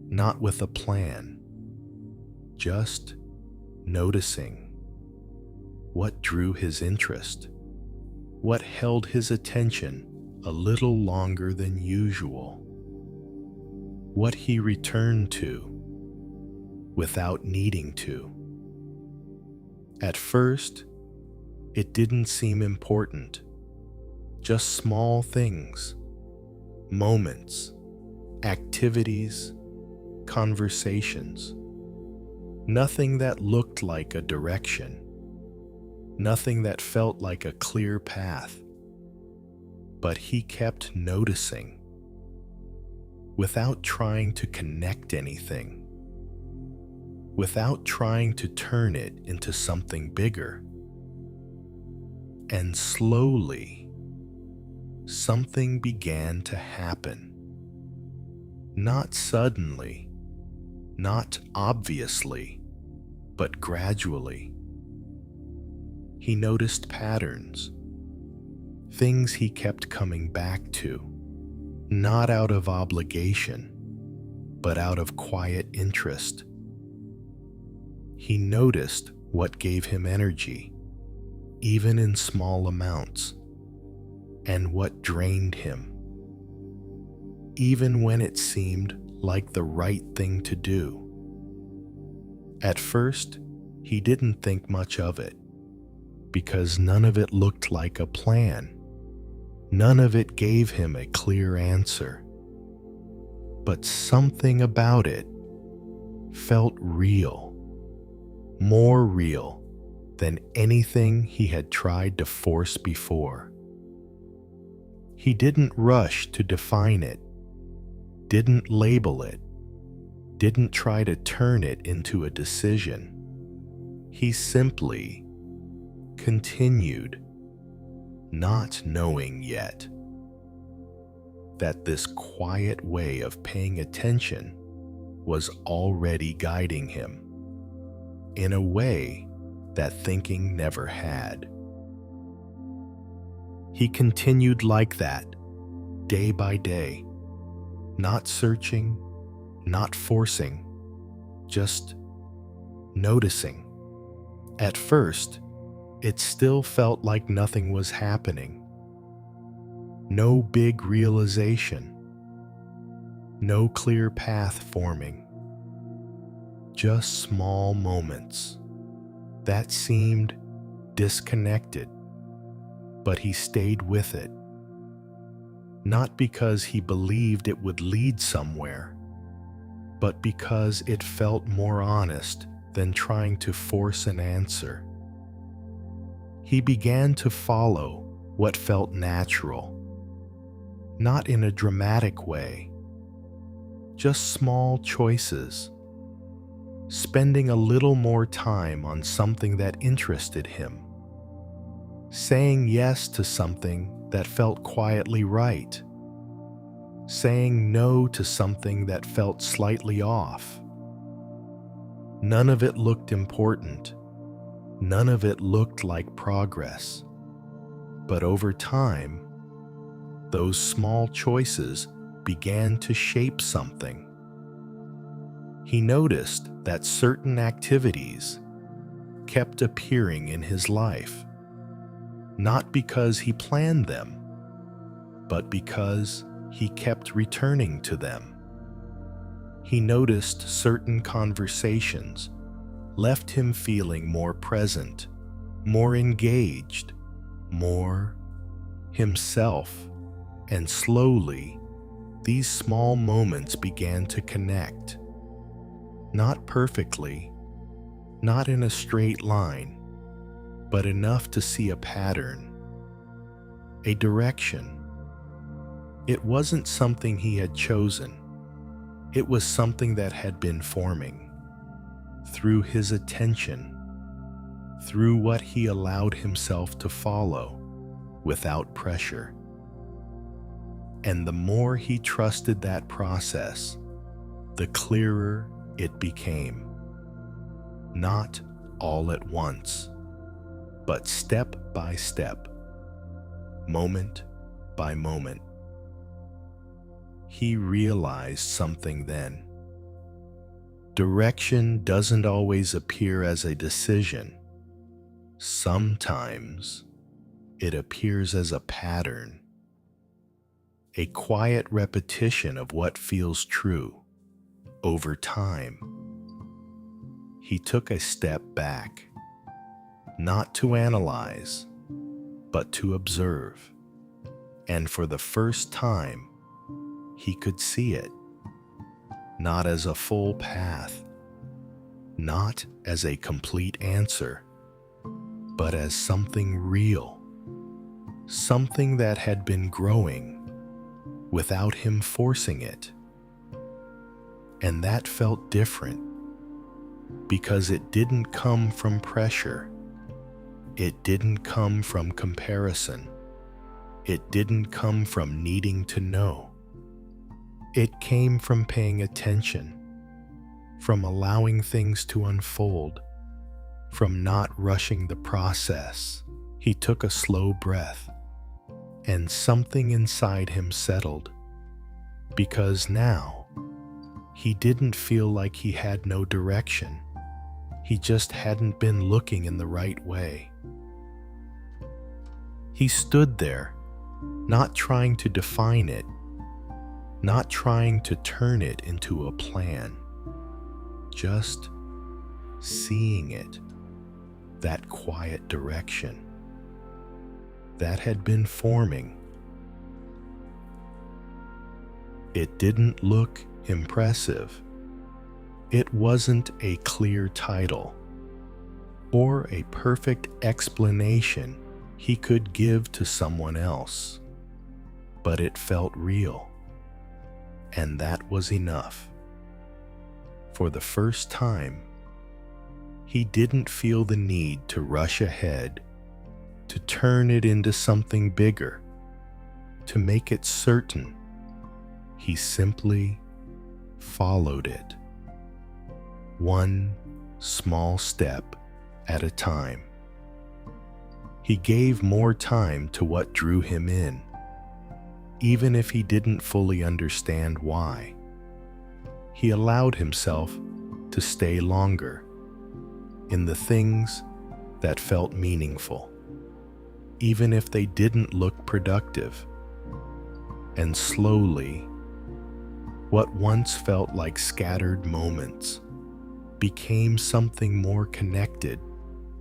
not with a plan, just noticing what drew his interest, what held his attention a little longer than usual, what he returned to without needing to. At first, it didn't seem important, just small things, moments, activities, conversations. Nothing that looked like a direction, nothing that felt like a clear path. But he kept noticing, without trying to connect anything, without trying to turn it into something bigger. And slowly, something began to happen. Not suddenly, not obviously, but gradually. He noticed patterns, things he kept coming back to, not out of obligation, but out of quiet interest. He noticed what gave him energy, even in small amounts, and what drained him, even when it seemed like the right thing to do. At first, he didn't think much of it, because none of it looked like a plan. None of it gave him a clear answer. But something about it felt real, more real than anything he had tried to force before. He didn't rush to define it, didn't label it, didn't try to turn it into a decision. He simply continued, not knowing yet that this quiet way of paying attention was already guiding him in a way that thinking never had. He continued like that, day by day, not searching, not forcing, just noticing. At first, it still felt like nothing was happening. No big realization, no clear path forming. Just small moments that seemed disconnected, but he stayed with it. Not because he believed it would lead somewhere, but because it felt more honest than trying to force an answer. He began to follow what felt natural, not in a dramatic way, just small choices, spending a little more time on something that interested him, saying yes to something that felt quietly right, saying no to something that felt slightly off. None of it looked important. None of it looked like progress. But over time, those small choices began to shape something. He noticed that certain activities kept appearing in his life, not because he planned them, but because he kept returning to them. He noticed certain conversations left him feeling more present, more engaged, more himself, and slowly, these small moments began to connect. Not perfectly, not in a straight line, but enough to see a pattern, a direction. It wasn't something he had chosen. It was something that had been forming through his attention, through what he allowed himself to follow without pressure. And the more he trusted that process, the clearer it became. Not all at once, but step by step, moment by moment. He realized something then. Direction doesn't always appear as a decision. Sometimes it appears as a pattern, a quiet repetition of what feels true. Over time, he took a step back, not to analyze, but to observe. And for the first time, he could see it, not as a full path, not as a complete answer, but as something real, something that had been growing without him forcing it. And that felt different because it didn't come from pressure. It didn't come from comparison. It didn't come from needing to know. It came from paying attention, from allowing things to unfold, from not rushing the process. He took a slow breath, and something inside him settled, because now he didn't feel like he had no direction. He just hadn't been looking in the right way. He stood there, not trying to define it, not trying to turn it into a plan, just seeing it, that quiet direction that had been forming. It didn't look impressive. It wasn't a clear title or a perfect explanation he could give to someone else, but it felt real, and that was enough. For the first time, he didn't feel the need to rush ahead, to turn it into something bigger, to make it certain. He simply followed it, one small step at a time. He gave more time to what drew him in, even if he didn't fully understand why. He allowed himself to stay longer in the things that felt meaningful, even if they didn't look productive. And slowly, what once felt like scattered moments became something more connected,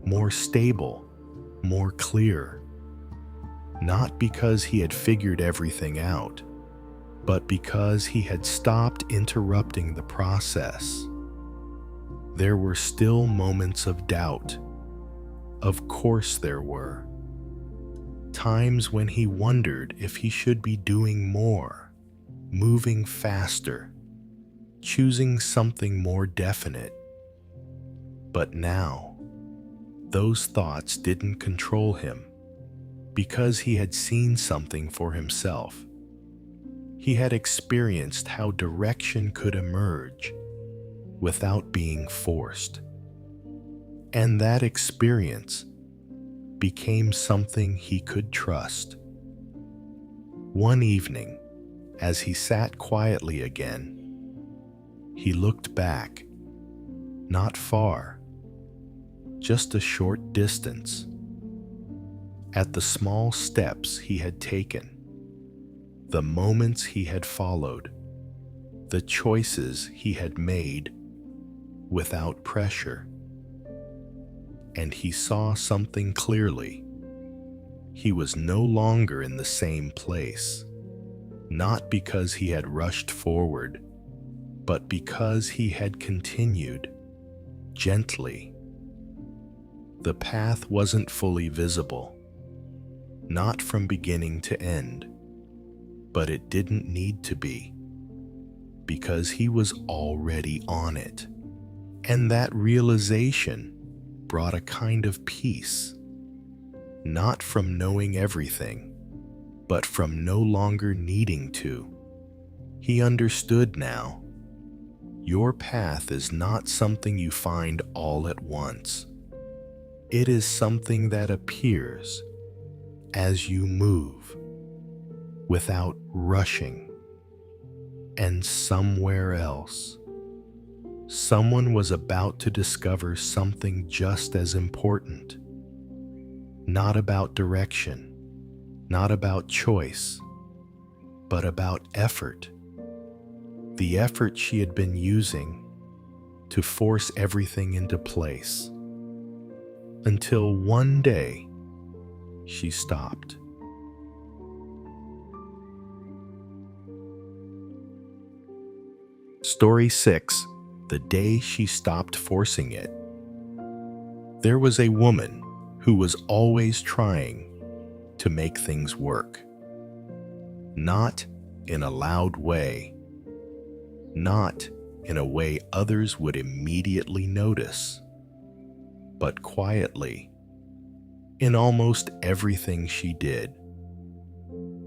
more stable, more clear. Not because he had figured everything out, but because he had stopped interrupting the process. There were still moments of doubt. Of course there were. Times when he wondered if he should be doing more, moving faster, choosing something more definite. But now, those thoughts didn't control him, because he had seen something for himself. He had experienced how direction could emerge without being forced. And that experience became something he could trust. One evening, as he sat quietly again, he looked back, not far, just a short distance, at the small steps he had taken, the moments he had followed, the choices he had made without pressure. And he saw something clearly. He was no longer in the same place. Not because he had rushed forward, but because he had continued, gently. The path wasn't fully visible, not from beginning to end, but it didn't need to be, because he was already on it. And that realization brought a kind of peace, not from knowing everything, but from no longer needing to. He understood now. Your path is not something you find all at once. It is something that appears as you move, without rushing. And somewhere else, someone was about to discover something just as important. Not about direction, not about choice, but about effort. The effort she had been using to force everything into place. Until one day, she stopped. Story 6. The day she stopped forcing it. There was a woman who was always trying to make things work. Not in a loud way, not in a way others would immediately notice, but quietly, in almost everything she did.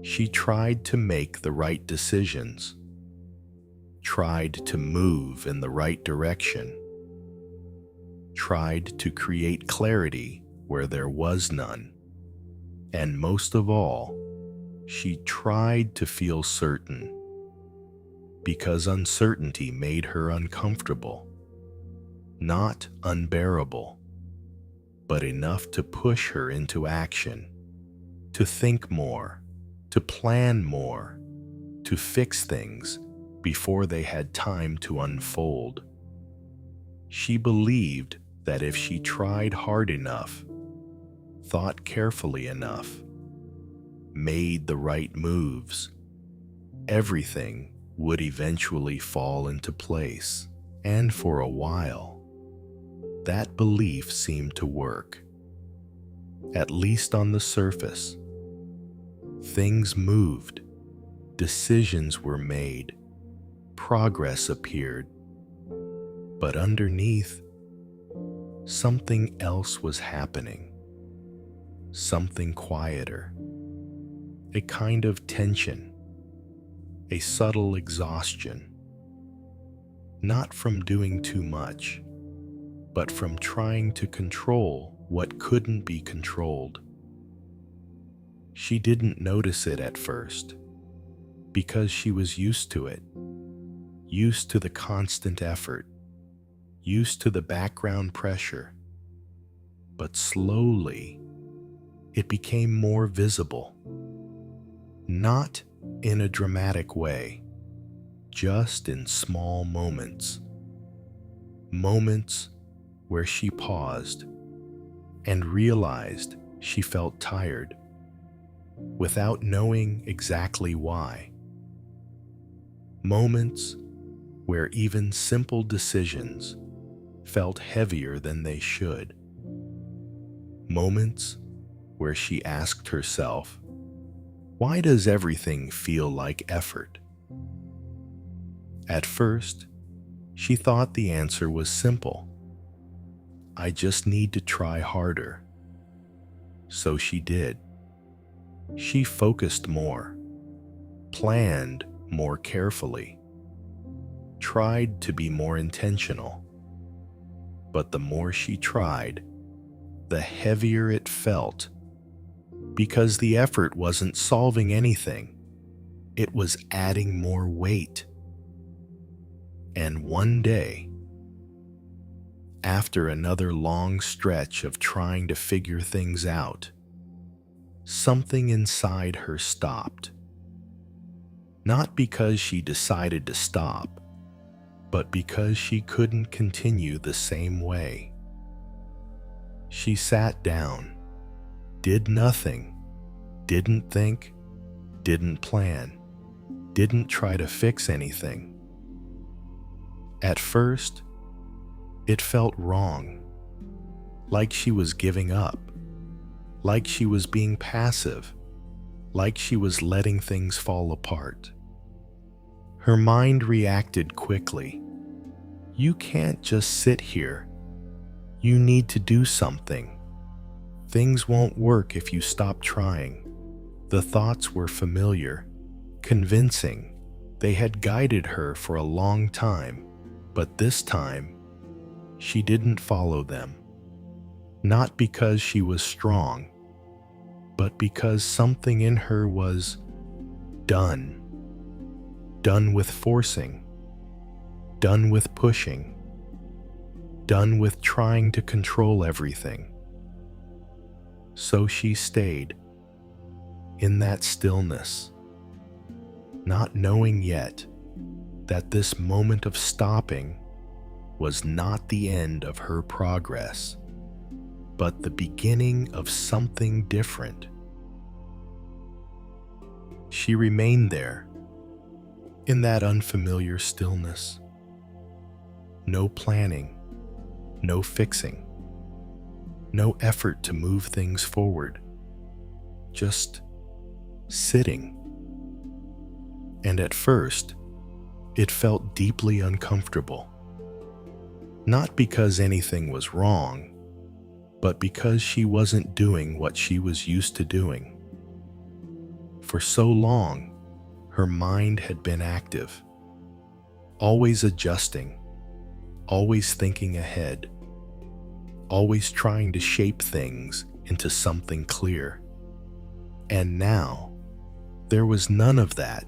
She tried to make the right decisions, tried to move in the right direction, tried to create clarity where there was none, and most of all, she tried to feel certain, because uncertainty made her uncomfortable, not unbearable, but enough to push her into action, to think more, to plan more, to fix things before they had time to unfold. She believed that if she tried hard enough, thought carefully enough, made the right moves, everything would eventually fall into place. And for a while, that belief seemed to work. At least on the surface. Things moved, decisions were made, progress appeared. But underneath, something else was happening. Something quieter. A kind of tension. A subtle exhaustion. Not from doing too much, but from trying to control what couldn't be controlled. She didn't notice it at first, because she was used to it, used to the constant effort, used to the background pressure. But slowly, it became more visible. Not in a dramatic way, just in small moments. Moments where she paused and realized she felt tired, without knowing exactly why. Moments where even simple decisions felt heavier than they should. Moments where she asked herself, why does everything feel like effort? At first, she thought the answer was simple. I just need to try harder. So she did. She focused more, planned more carefully, tried to be more intentional. But the more she tried, the heavier it felt, because the effort wasn't solving anything. It was adding more weight. And one day, after another long stretch of trying to figure things out, something inside her stopped. Not because she decided to stop, but because she couldn't continue the same way. She sat down, did nothing, didn't think, didn't plan, didn't try to fix anything. At first, it felt wrong, like she was giving up, like she was being passive, like she was letting things fall apart. Her mind reacted quickly. You can't just sit here. You need to do something. Things won't work if you stop trying. The thoughts were familiar, convincing. They had guided her for a long time, but this time, she didn't follow them. Not because she was strong, but because something in her was done. Done with forcing, done with pushing, done with trying to control everything. So she stayed in that stillness, not knowing yet that this moment of stopping was not the end of her progress, but the beginning of something different. She remained there, in that unfamiliar stillness. No planning, no fixing, no effort to move things forward, just sitting. And at first, it felt deeply uncomfortable. Not because anything was wrong, but because she wasn't doing what she was used to doing. For so long, her mind had been active, always adjusting, always thinking ahead, always trying to shape things into something clear. And now, there was none of that.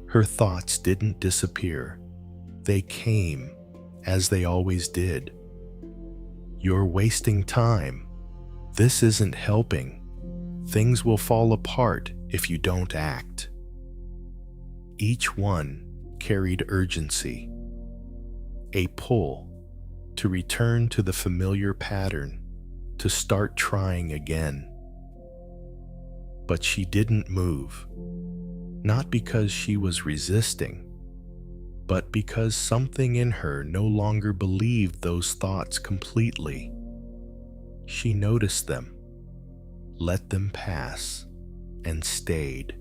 Her thoughts didn't disappear. They came, as they always did. You're wasting time. This isn't helping. Things will fall apart if you don't act. Each one carried urgency, a pull to return to the familiar pattern, to start trying again. But she didn't move, not because she was resisting, but because something in her no longer believed those thoughts completely. She noticed them, let them pass, and stayed.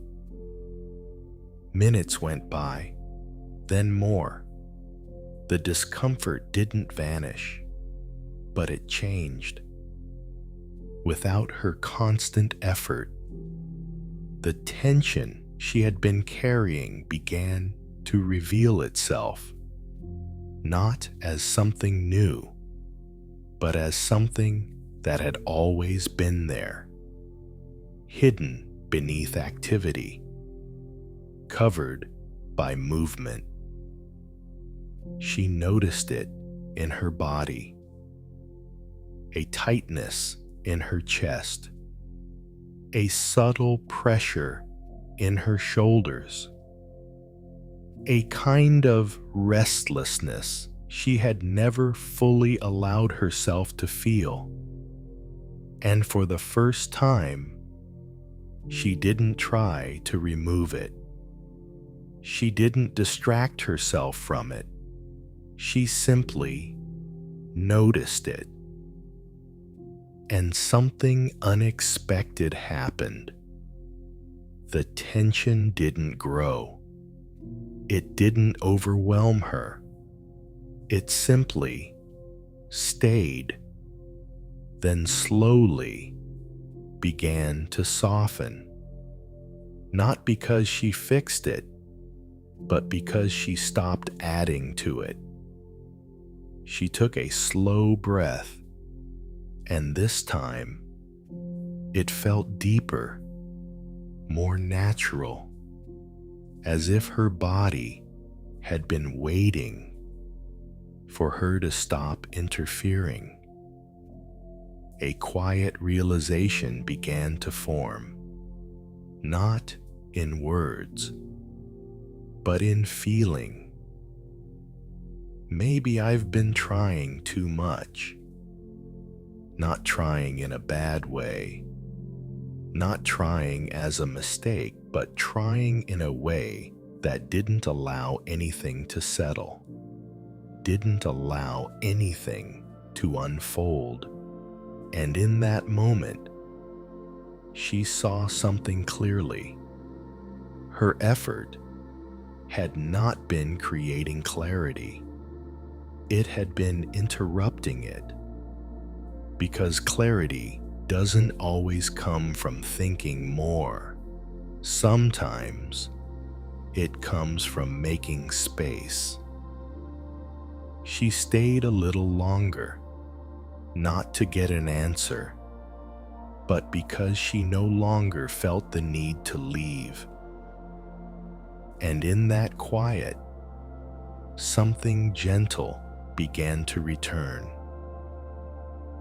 Minutes went by, then more. The discomfort didn't vanish, but it changed. Without her constant effort, the tension she had been carrying began to reveal itself, not as something new, but as something that had always been there, hidden beneath activity, covered by movement. She noticed it in her body, a tightness in her chest, a subtle pressure in her shoulders, a kind of restlessness she had never fully allowed herself to feel. And for the first time, she didn't try to remove it. She didn't distract herself from it. She simply noticed it. And something unexpected happened. The tension didn't grow. It didn't overwhelm her. It simply stayed, then slowly began to soften. Not because she fixed it, but because she stopped adding to it. She took a slow breath, and this time, it felt deeper, more natural, as if her body had been waiting for her to stop interfering. A quiet realization began to form, not in words, but in feeling. Maybe I've been trying too much. Not trying in a bad way, not trying as a mistake, but trying in a way that didn't allow anything to settle, didn't allow anything to unfold. And in that moment, she saw something clearly. Her effort had not been creating clarity. It had been interrupting it. Because clarity doesn't always come from thinking more. Sometimes it comes from making space. She stayed a little longer, not to get an answer, but because she no longer felt the need to leave. And in that quiet, something gentle began to return.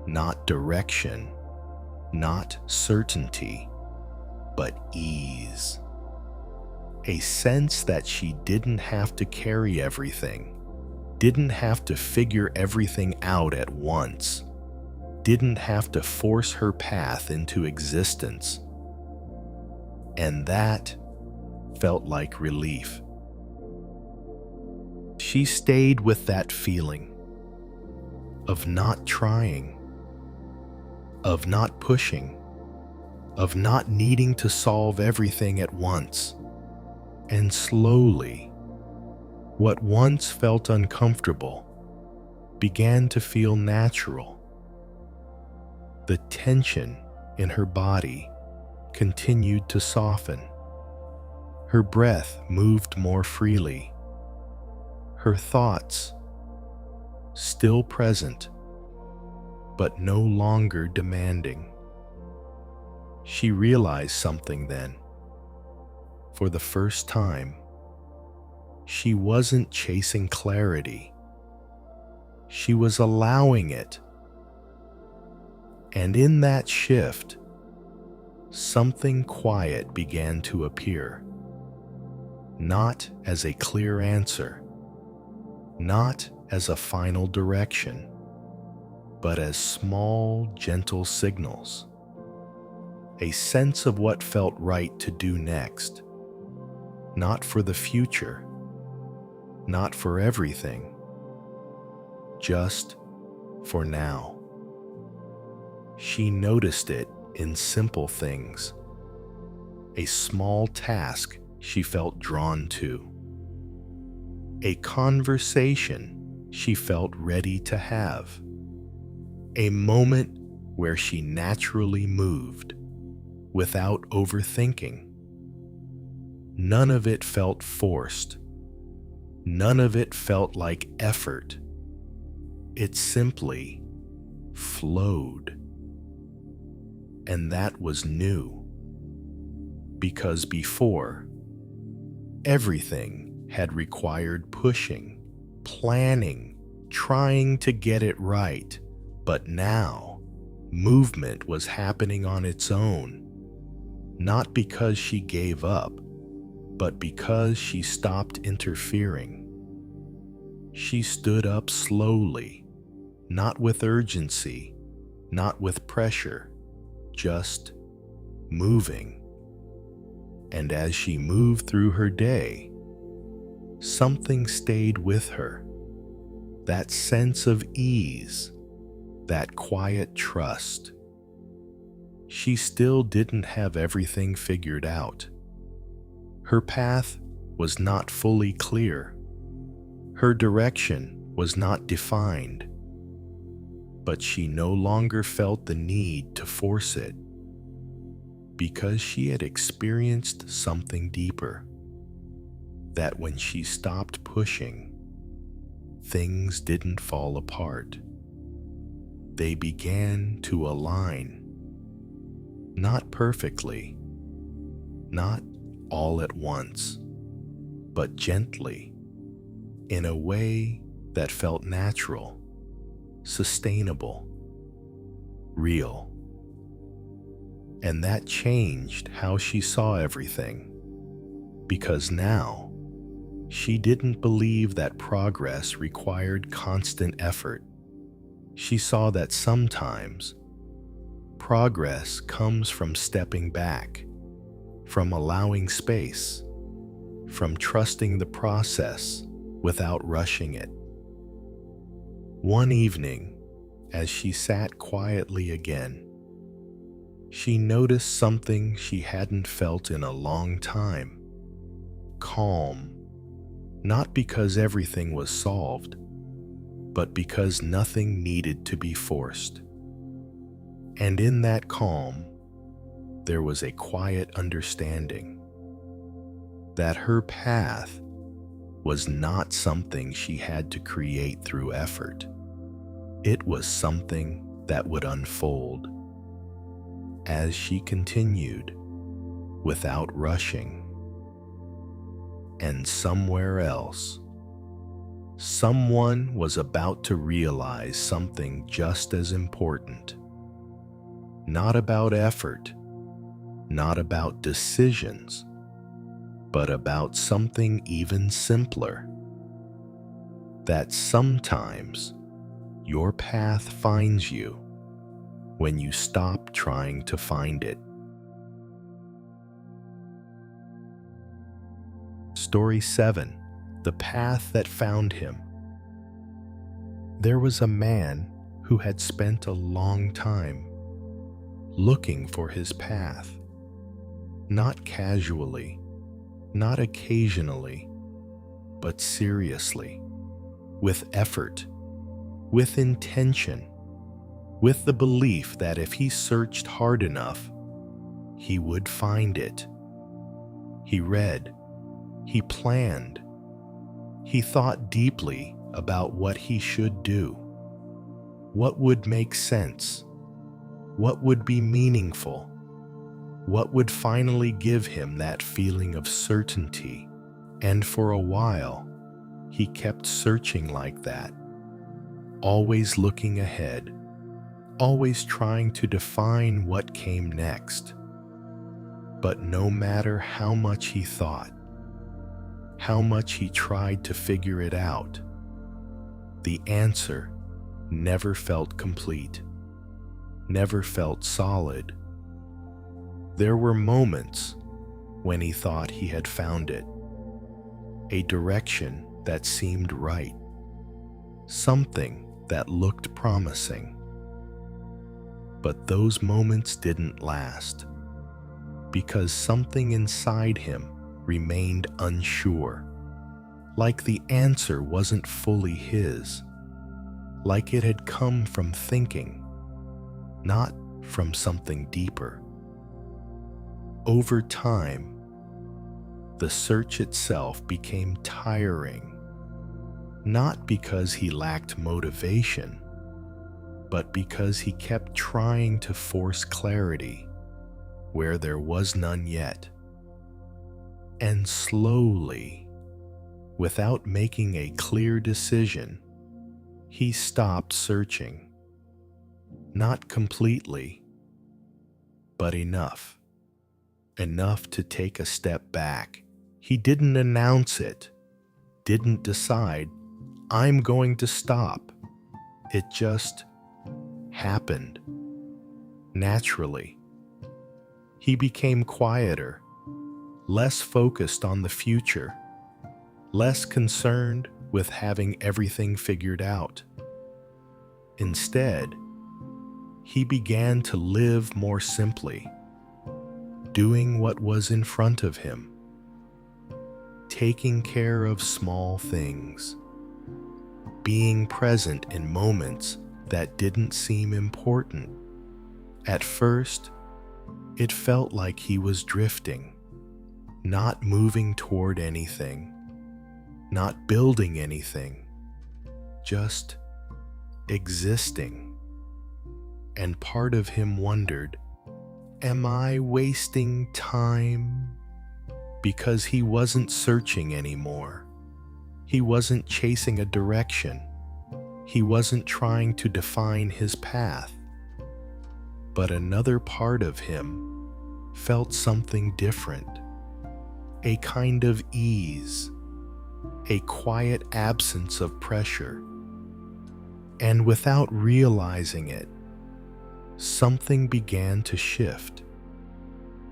Not direction, not certainty, but ease. A sense that she didn't have to carry everything, didn't have to figure everything out at once, didn't have to force her path into existence. And that felt like relief. She stayed with that feeling of not trying, of not pushing, of not needing to solve everything at once. And slowly, what once felt uncomfortable began to feel natural. The tension in her body continued to soften. Her breath moved more freely. Her thoughts, still present, but no longer demanding. She realized something then. For the first time, she wasn't chasing clarity. She was allowing it. And in that shift, something quiet began to appear. Not as a clear answer, not as a final direction, but as small, gentle signals. A sense of what felt right to do next. Not for the future, not for everything, just for now. She noticed it in simple things. A small task she felt drawn to. A conversation she felt ready to have. A moment where she naturally moved without overthinking. None of it felt forced. None of it felt like effort. It simply flowed. And that was new. Because before, everything had required pushing, planning, trying to get it right. But now, movement was happening on its own. Not because she gave up, but because she stopped interfering. She stood up slowly, not with urgency, not with pressure, just moving. And as she moved through her day, something stayed with her. That sense of ease, that quiet trust. She still didn't have everything figured out. Her path was not fully clear. Her direction was not defined. But she no longer felt the need to force it, because she had experienced something deeper. That when she stopped pushing, things didn't fall apart. They began to align. Not perfectly, not all at once, but gently, in a way that felt natural, sustainable, real. And that changed how she saw everything, because now she didn't believe that progress required constant effort. She saw that sometimes progress comes from stepping back, from allowing space, from trusting the process without rushing it. One evening, as she sat quietly again, she noticed something she hadn't felt in a long time. Calm, not because everything was solved, but because nothing needed to be forced. And in that calm, there was a quiet understanding. that her path was not something she had to create through effort. It was something that would unfold as she continued without rushing. And somewhere else, someone was about to realize something just as important. Not about effort, not about decisions, but about something even simpler. That sometimes your path finds you when you stop trying to find it. Story 7. The Path That Found Him. There was a man who had spent a long time looking for his path. Not casually, not occasionally, but seriously, with effort, with intention, with the belief that if he searched hard enough, he would find it. He read, he planned, he thought deeply about what he should do, what would make sense, what would be meaningful, what would finally give him that feeling of certainty. And for a while, he kept searching like that, always looking ahead, always trying to define what came next. But no matter how much he thought, how much he tried to figure it out, the answer never felt complete, never felt solid. There were moments when he thought he had found it, a direction that seemed right, something that looked promising. But those moments didn't last, because something inside him remained unsure, like the answer wasn't fully his, like it had come from thinking, not from something deeper. Over time, the search itself became tiring, not because he lacked motivation, but because he kept trying to force clarity where there was none yet. And slowly, without making a clear decision, he stopped searching. Not completely, but enough. Enough to take a step back. He didn't announce it, didn't decide, I'm going to stop. It just happened. Naturally. He became quieter, less focused on the future, less concerned with having everything figured out. Instead, he began to live more simply, doing what was in front of him, taking care of small things, being present in moments that didn't seem important. At first, it felt like he was drifting, not moving toward anything, not building anything, just existing. And part of him wondered, am I wasting time? Because he wasn't searching anymore. He wasn't chasing a direction. He wasn't trying to define his path. But another part of him felt something different, a kind of ease, a quiet absence of pressure. And without realizing it, something began to shift,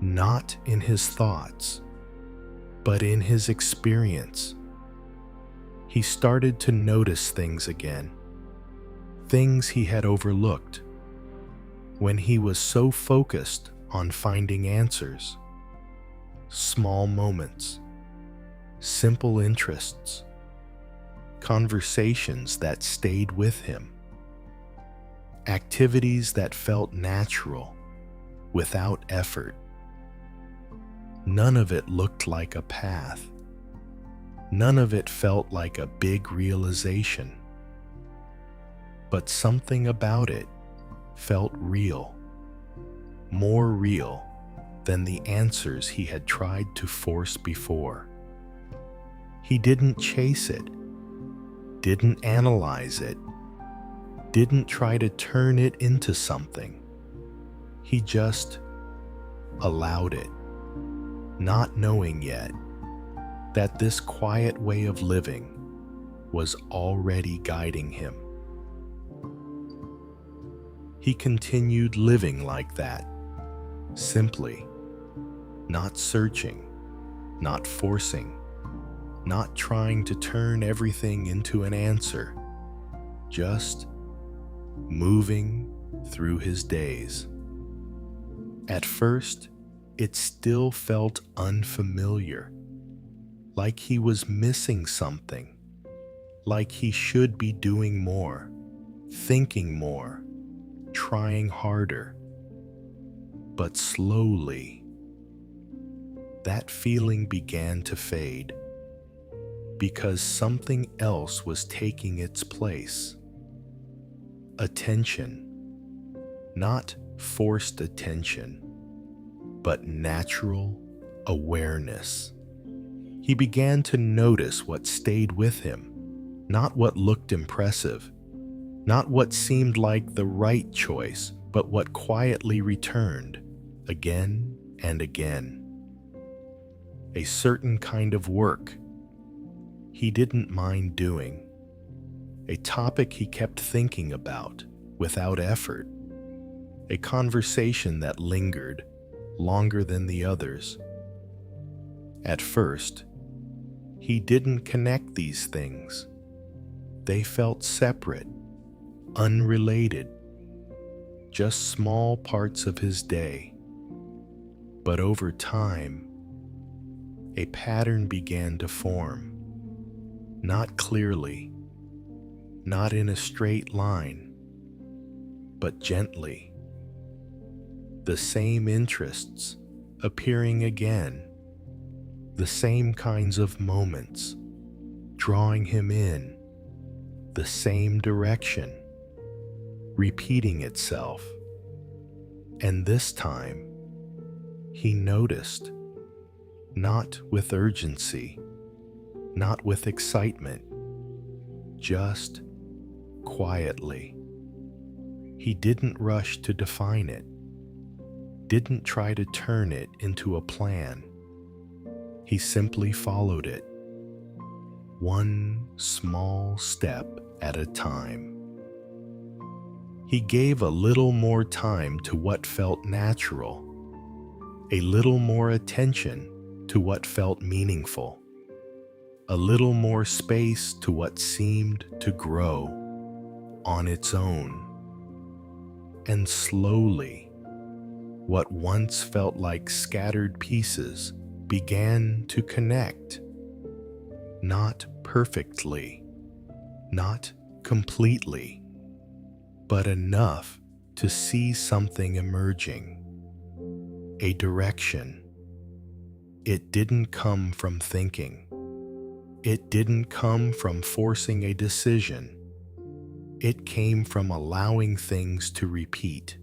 not in his thoughts, but in his experience. He started to notice things again, things he had overlooked when he was so focused on finding answers. Small moments, simple interests, conversations that stayed with him, activities that felt natural, without effort. None of it looked like a path. None of it felt like a big realization. But something about it felt real, more real than the answers he had tried to force before. He didn't chase it, didn't analyze it, didn't try to turn it into something. He just allowed it, not knowing yet that this quiet way of living was already guiding him. He continued living like that, simply, not searching, not forcing, not trying to turn everything into an answer, just moving through his days. At first, it still felt unfamiliar, like he was missing something, like he should be doing more, thinking more, trying harder. But slowly, that feeling began to fade because something else was taking its place. Attention, not forced attention, but natural awareness. He began to notice what stayed with him, not what looked impressive, not what seemed like the right choice, but what quietly returned again and again. A certain kind of work he didn't mind doing, a topic he kept thinking about without effort, a conversation that lingered longer than the others. At first, he didn't connect these things. They felt separate, unrelated, just small parts of his day. But over time, a pattern began to form, not clearly, not in a straight line, but gently. The same interests appearing again, the same kinds of moments drawing him in, the same direction repeating itself. And this time, he noticed, not with urgency, not with excitement, just quietly. He didn't rush to define it, didn't try to turn it into a plan. He simply followed it, one small step at a time. He gave a little more time to what felt natural, a little more attention to what felt meaningful, a little more space to what seemed to grow on its own. And slowly, what once felt like scattered pieces began to connect, not perfectly, not completely, but enough to see something emerging, a direction. It didn't come from thinking. It didn't come from forcing a decision. It came from allowing things to repeat,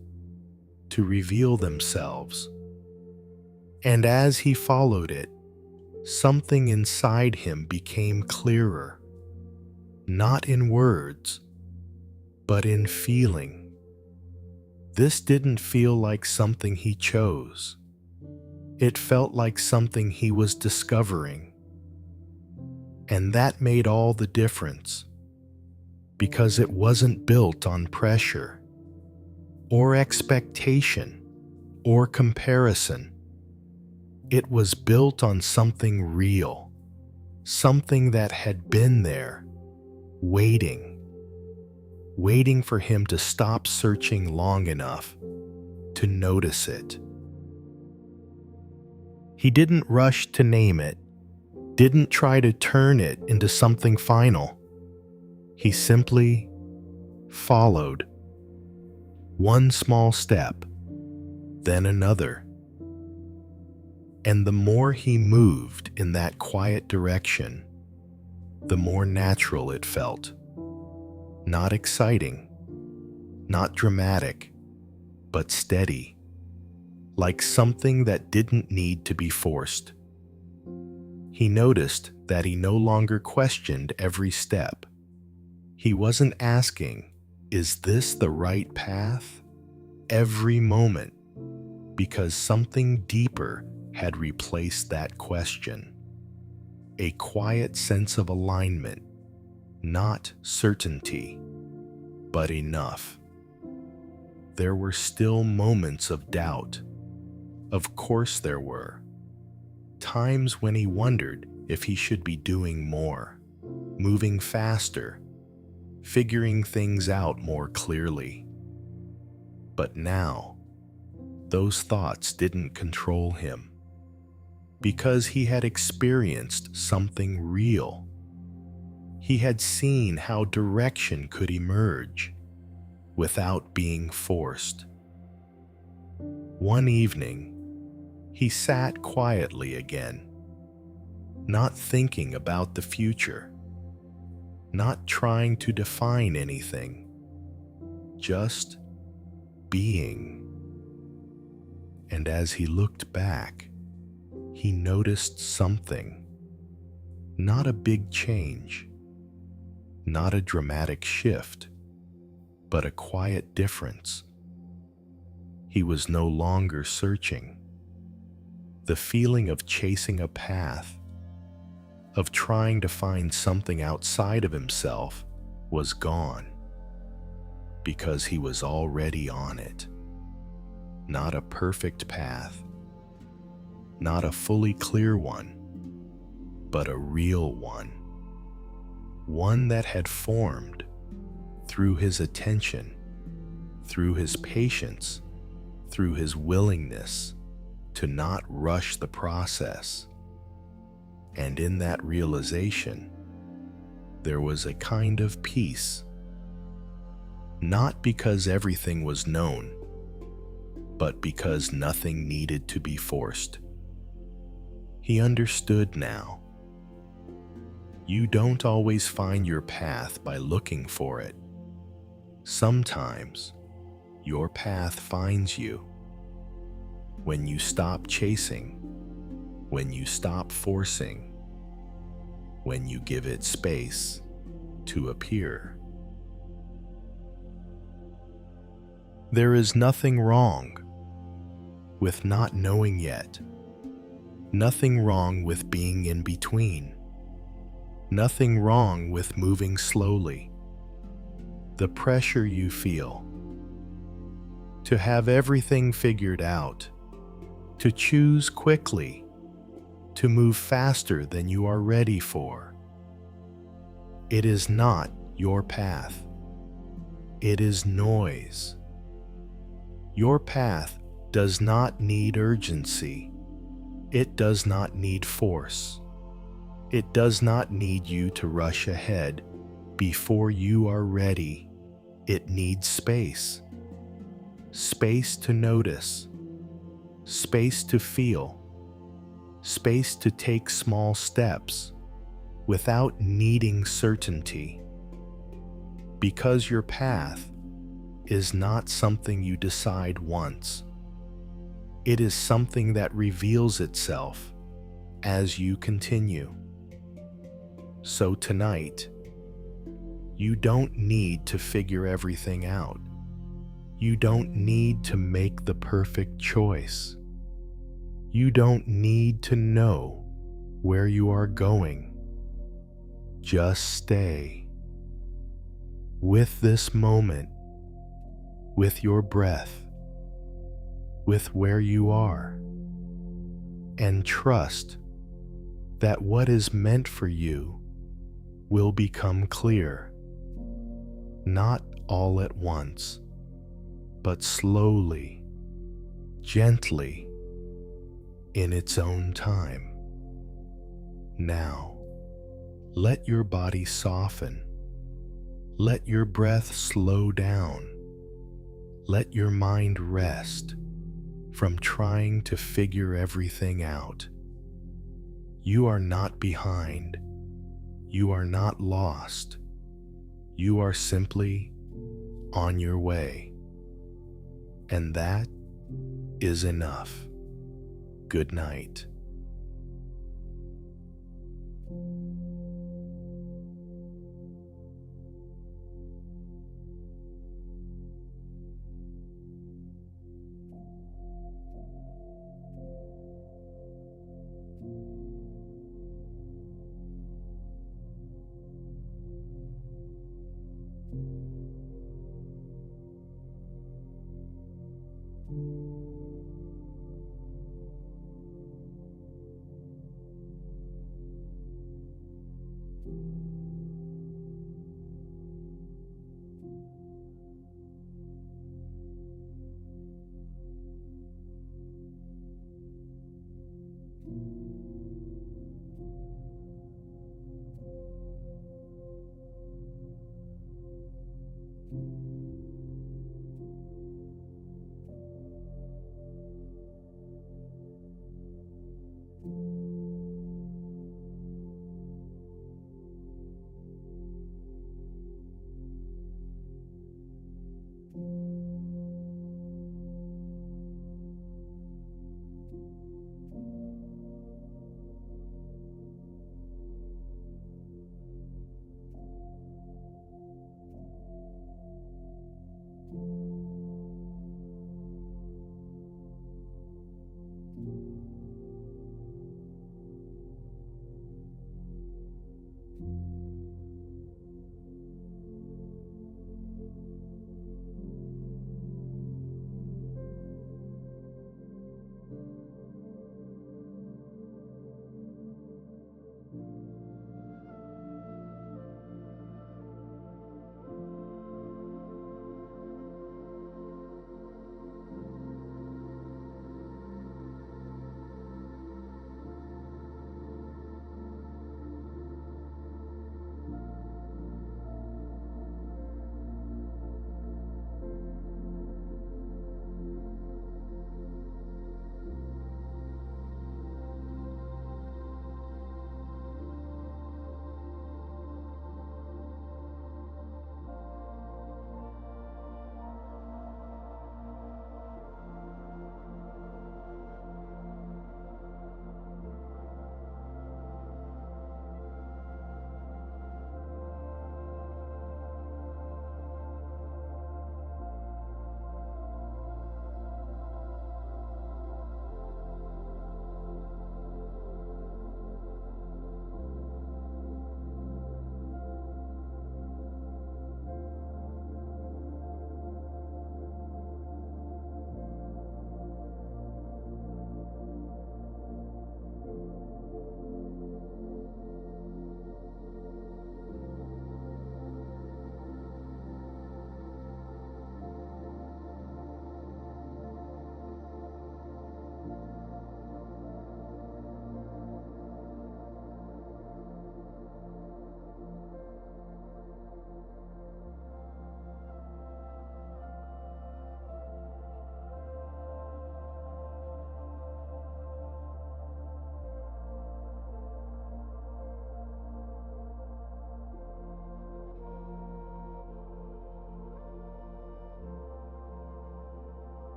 to reveal themselves. And as he followed it, something inside him became clearer, not in words, but in feeling. This didn't feel like something he chose. It felt like something he was discovering. And that made all the difference, because it wasn't built on pressure, or expectation, or comparison. It was built on something real, something that had been there, waiting for him to stop searching long enough to notice it. He didn't rush to name it, didn't try to turn it into something final. He simply followed, one small step, then another. And the more he moved in that quiet direction, the more natural it felt. Not exciting, not dramatic, but steady, like something that didn't need to be forced. He noticed that he no longer questioned every step. He wasn't asking, "Is this the right path?" every moment, because something deeper had replaced that question. A quiet sense of alignment, not certainty, but enough. There were still moments of doubt. Of course there were. Times when he wondered if he should be doing more, moving faster, figuring things out more clearly. But now, those thoughts didn't control him, because he had experienced something real. He had seen how direction could emerge without being forced. One evening, he sat quietly again, not thinking about the future, not trying to define anything, just being. And as he looked back, he noticed something. Not a big change, not a dramatic shift, but a quiet difference. He was no longer searching. The feeling of chasing a path, of trying to find something outside of himself, was gone, because he was already on it. Not a perfect path, not a fully clear one, but a real one. One that had formed through his attention, through his patience, through his willingness to not rush the process. And in that realization, there was a kind of peace. Not because everything was known, but because nothing needed to be forced. He understood now. You don't always find your path by looking for it. Sometimes, your path finds you. When you stop chasing, when you stop forcing, when you give it space to appear. There is nothing wrong with not knowing yet. Nothing wrong with being in between. Nothing wrong with moving slowly. The pressure you feel to have everything figured out, to choose quickly, to move faster than you are ready for. It is not your path. It is noise. Your path does not need urgency. It does not need force. It does not need you to rush ahead before you are ready. It needs space. Space to notice. Space to feel. Space to take small steps without needing certainty. Because your path is not something you decide once. It is something that reveals itself as you continue. So tonight, you don't need to figure everything out. You don't need to make the perfect choice. You don't need to know where you are going. Just stay with this moment, with your breath, with where you are, and trust that what is meant for you will become clear, not all at once, but slowly, gently, in its own time. Now, let your body soften. Let your breath slow down. Let your mind rest, from trying to figure everything out. You are not behind. You are not lost. You are simply on your way. And that is enough. Good night.